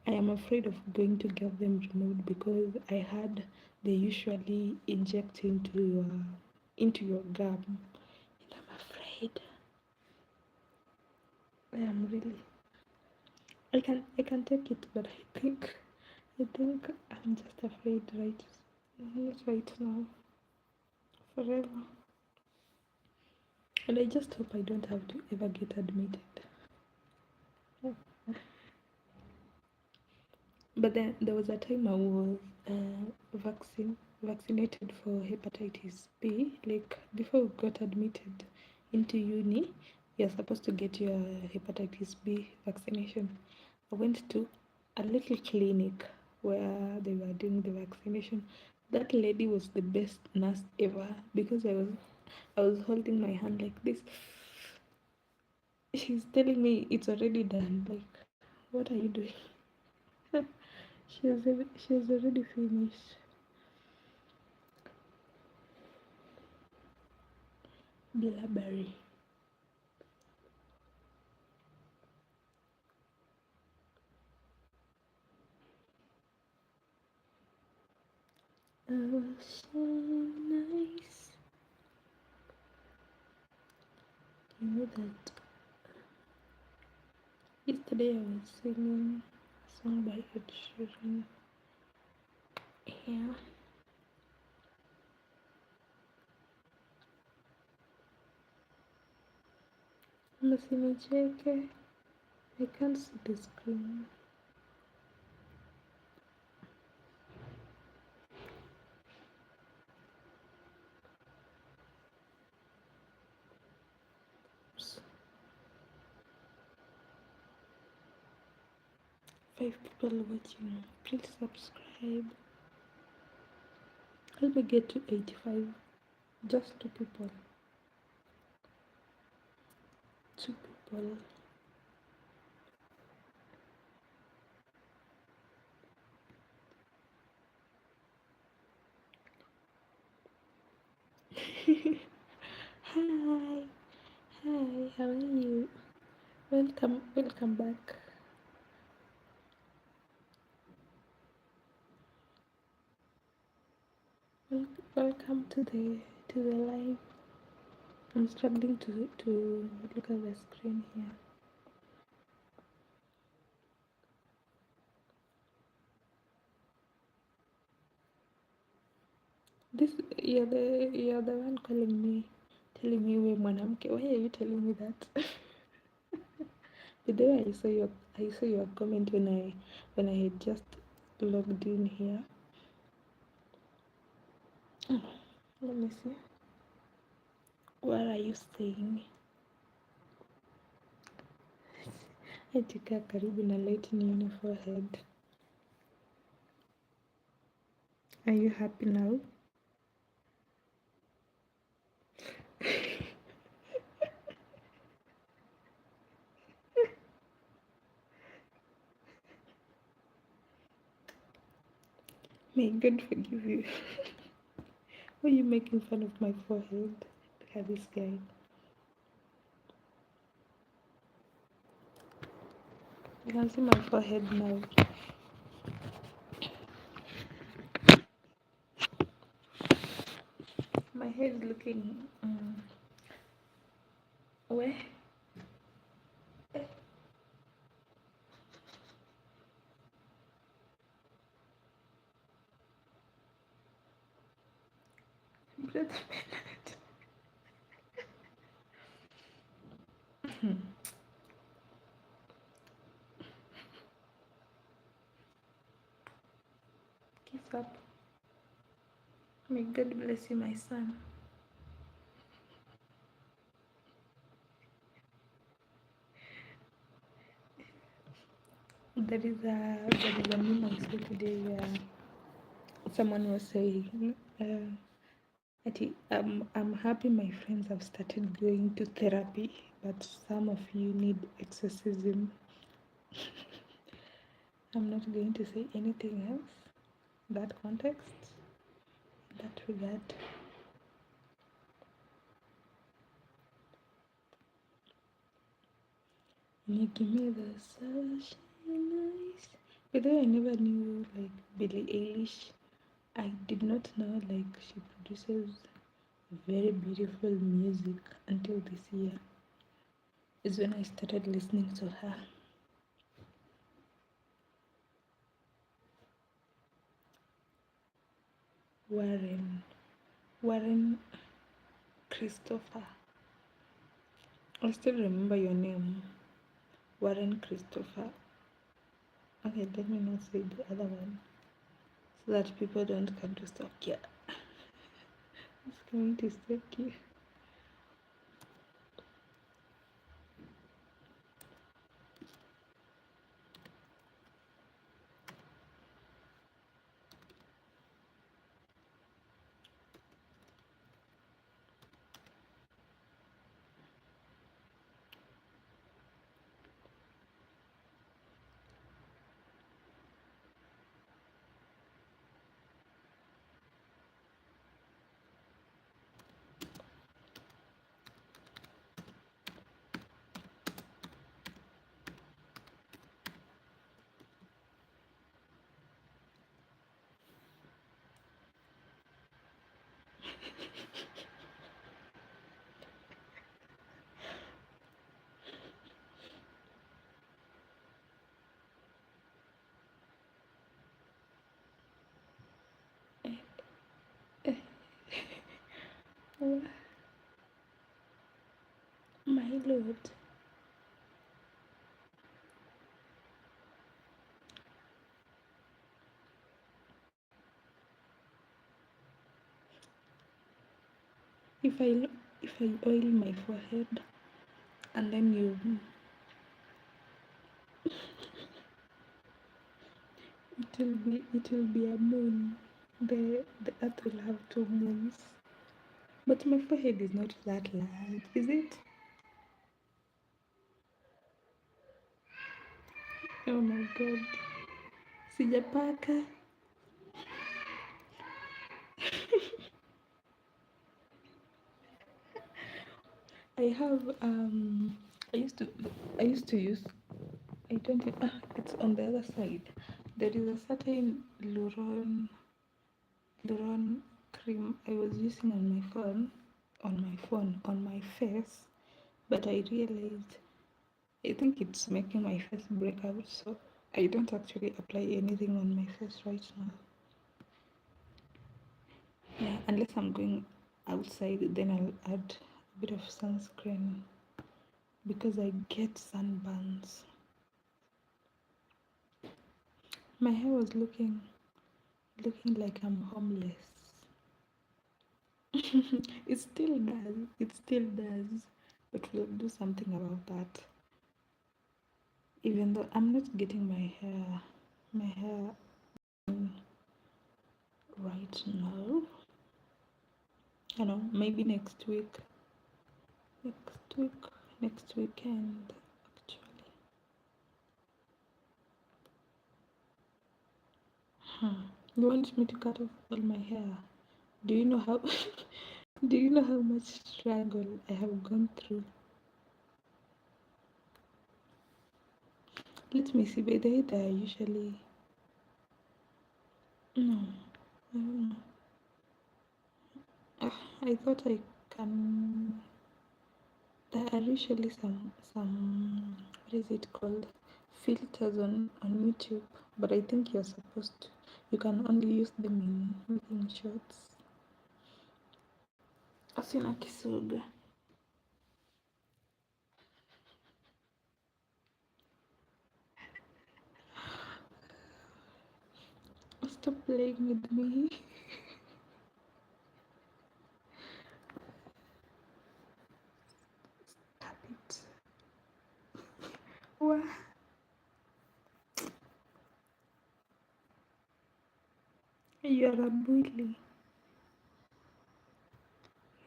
I am afraid of going to get them removed because I heard they usually inject into your gum, and I'm afraid. I am really. I can take it, but I think I'm just afraid not right now, forever. And I just hope I don't have to ever get admitted. But then there was a time I was vaccinated for hepatitis B. Like before we got admitted into uni, you're supposed to get your hepatitis B vaccination. I went to a little clinic where they were doing the vaccination. That lady was the best nurse ever because I was holding my hand like this. She's telling me it's already done. Like, what are you doing? She has already finished. Blackberry. Oh, so nice. You know that yesterday I was singing a song by Ed Sheeran. Yeah. Msinicheke. I can't see the screen. 5 people watching. Please subscribe. Help me get to 85. Just 2 people. 2 people. Hi. Hi, how are you? Welcome back. Welcome to the live. I'm struggling to look at the screen here. This you're the one telling me we mwanamke. Why are you telling me that? The day I saw your comment when I had just logged in here. Oh, let me see. What are you saying? Etika karibu na lighten your forehead. Are you happy now? May God forgive you. Why are you making fun of my forehead? Look at this guy. You can see my forehead now. My head is looking where? Breathe a minute. Kiss up. May God bless you, my son. There is a meme I saw today where someone was saying, I'm happy my friends have started going to therapy, but some of you need exorcism. I'm not going to say anything else in that context, in that regard. You give me the sunshine eyes. By the way, I never knew like Billie Eilish. I did not know like she produces very beautiful music until this year. Is when I started listening to her. Warren Christopher. I still remember your name. Warren Christopher. Okay, let me not say the other one so that people don't come to stalk you. It's going to stalk you. Oh, my lord. If I oil my forehead and then you it will be a moon. The earth will have two moons. But my forehead is not that large, is it? Oh my god. Sijapaka. I have I used to use I don't it's on the other side. There is a certain Luron cream I was using on my face, but I realized I think it's making my face break out, so I don't actually apply anything on my face right now. Yeah, unless I'm going outside, then I'll add a bit of sunscreen because I get sunburns. My hair was looking like I'm homeless. It still does. It still does. But we'll do something about that. Even though I'm not getting my hair done right now. I know, maybe next week. Next week. Next weekend, actually. You want me to cut off all my hair? Do you know how do you know how much struggle I have gone through? Let me see, by the way, they are usually no, I don't know. I thought I can. There are usually some what is it called, filters on YouTube, but I think you can only use them in making shorts. Asina Kisuga. Stop playing with me. Stop it. What? You're a bully.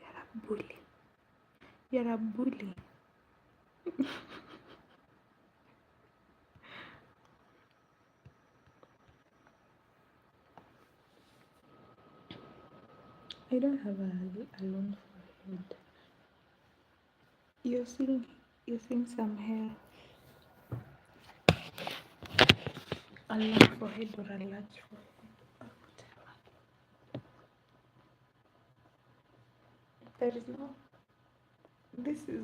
You're a bully. You're a bully. I don't have a long forehead. You're seeing some hair. A long forehead or a large forehead. There is no. This is.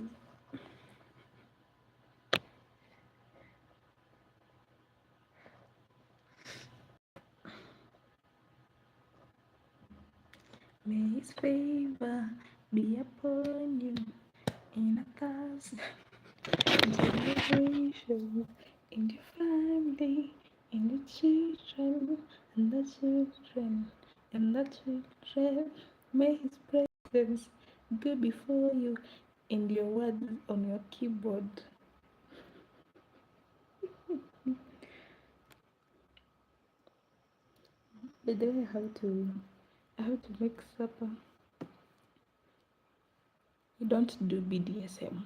May His favor be upon you in a thousand generations, in your family, in the children, and the children, and the children. May His presence go before you in your words on your keyboard. The day I have to make supper. You don't do BDSM.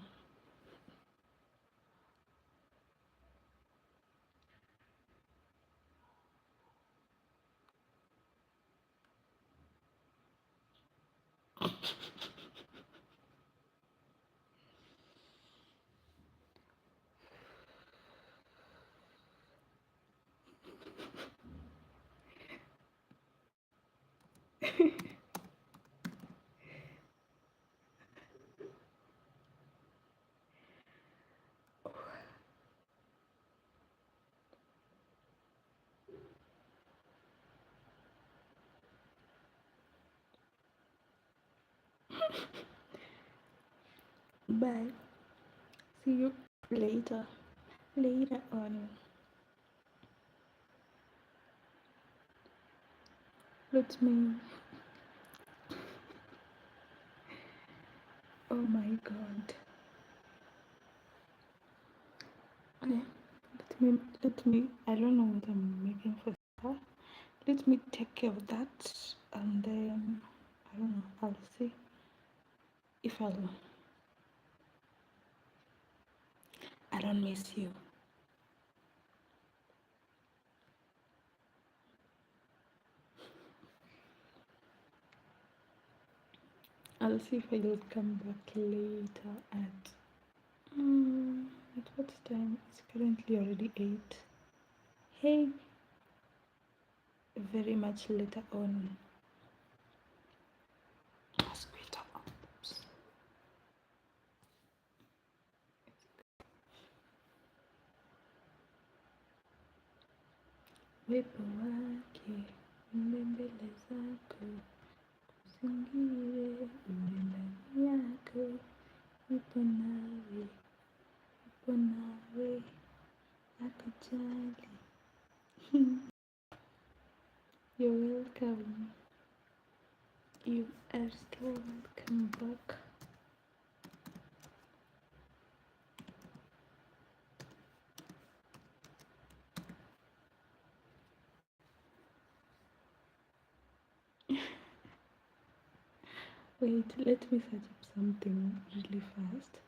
Bye. See you later. Later on. Let me. Oh my god. Okay. Let me. I don't know what I'm making for Let me take care of that, and then I don't know. I'll see if I don't miss you. I'll see if I will come back later at what time? It's currently already 8. Hey, very much later on. Mosquito. Oops. Uwepo wake mbembele zako zingire uwe ndani yako, yupo nawe akujali. You're welcome. You are still welcome back. Wait, let me search up something really fast.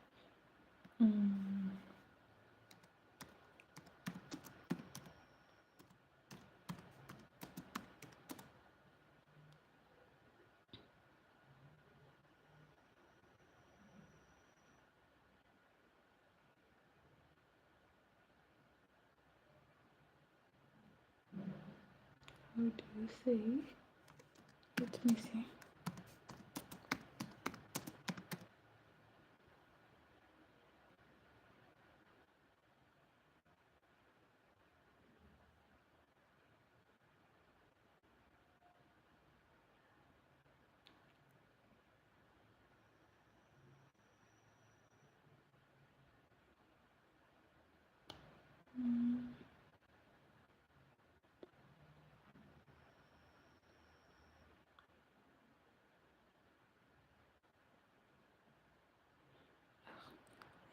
How do you say? Let me see.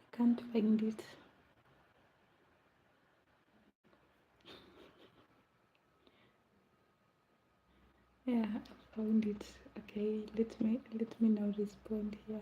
I can't find it. Yeah, I found it. Okay, let me now respond here.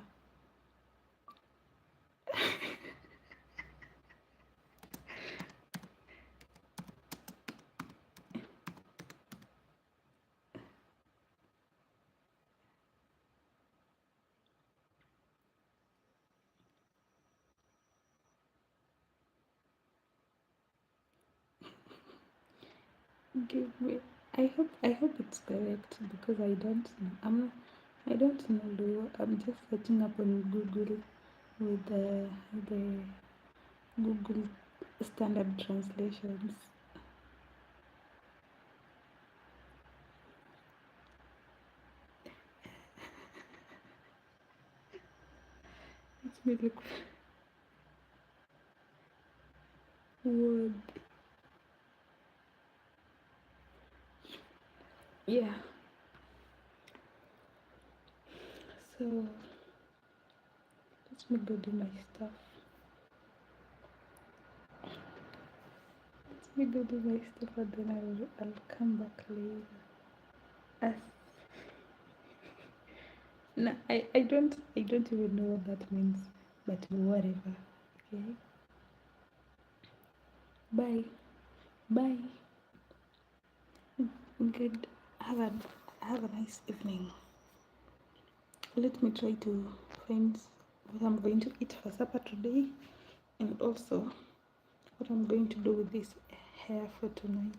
Give me. I hope it's correct because I don't know. I don't know though. I'm just searching up on Google with the Google standard translations. Let me look word. Yeah. So let me go do my stuff. Let me go do my stuff and then I'll come back later. As no, I don't even know what that means, but whatever. Okay. Bye. Bye. Good. Have a nice evening. Let me try to find what I'm going to eat for supper today, and also what I'm going to do with this hair for tonight.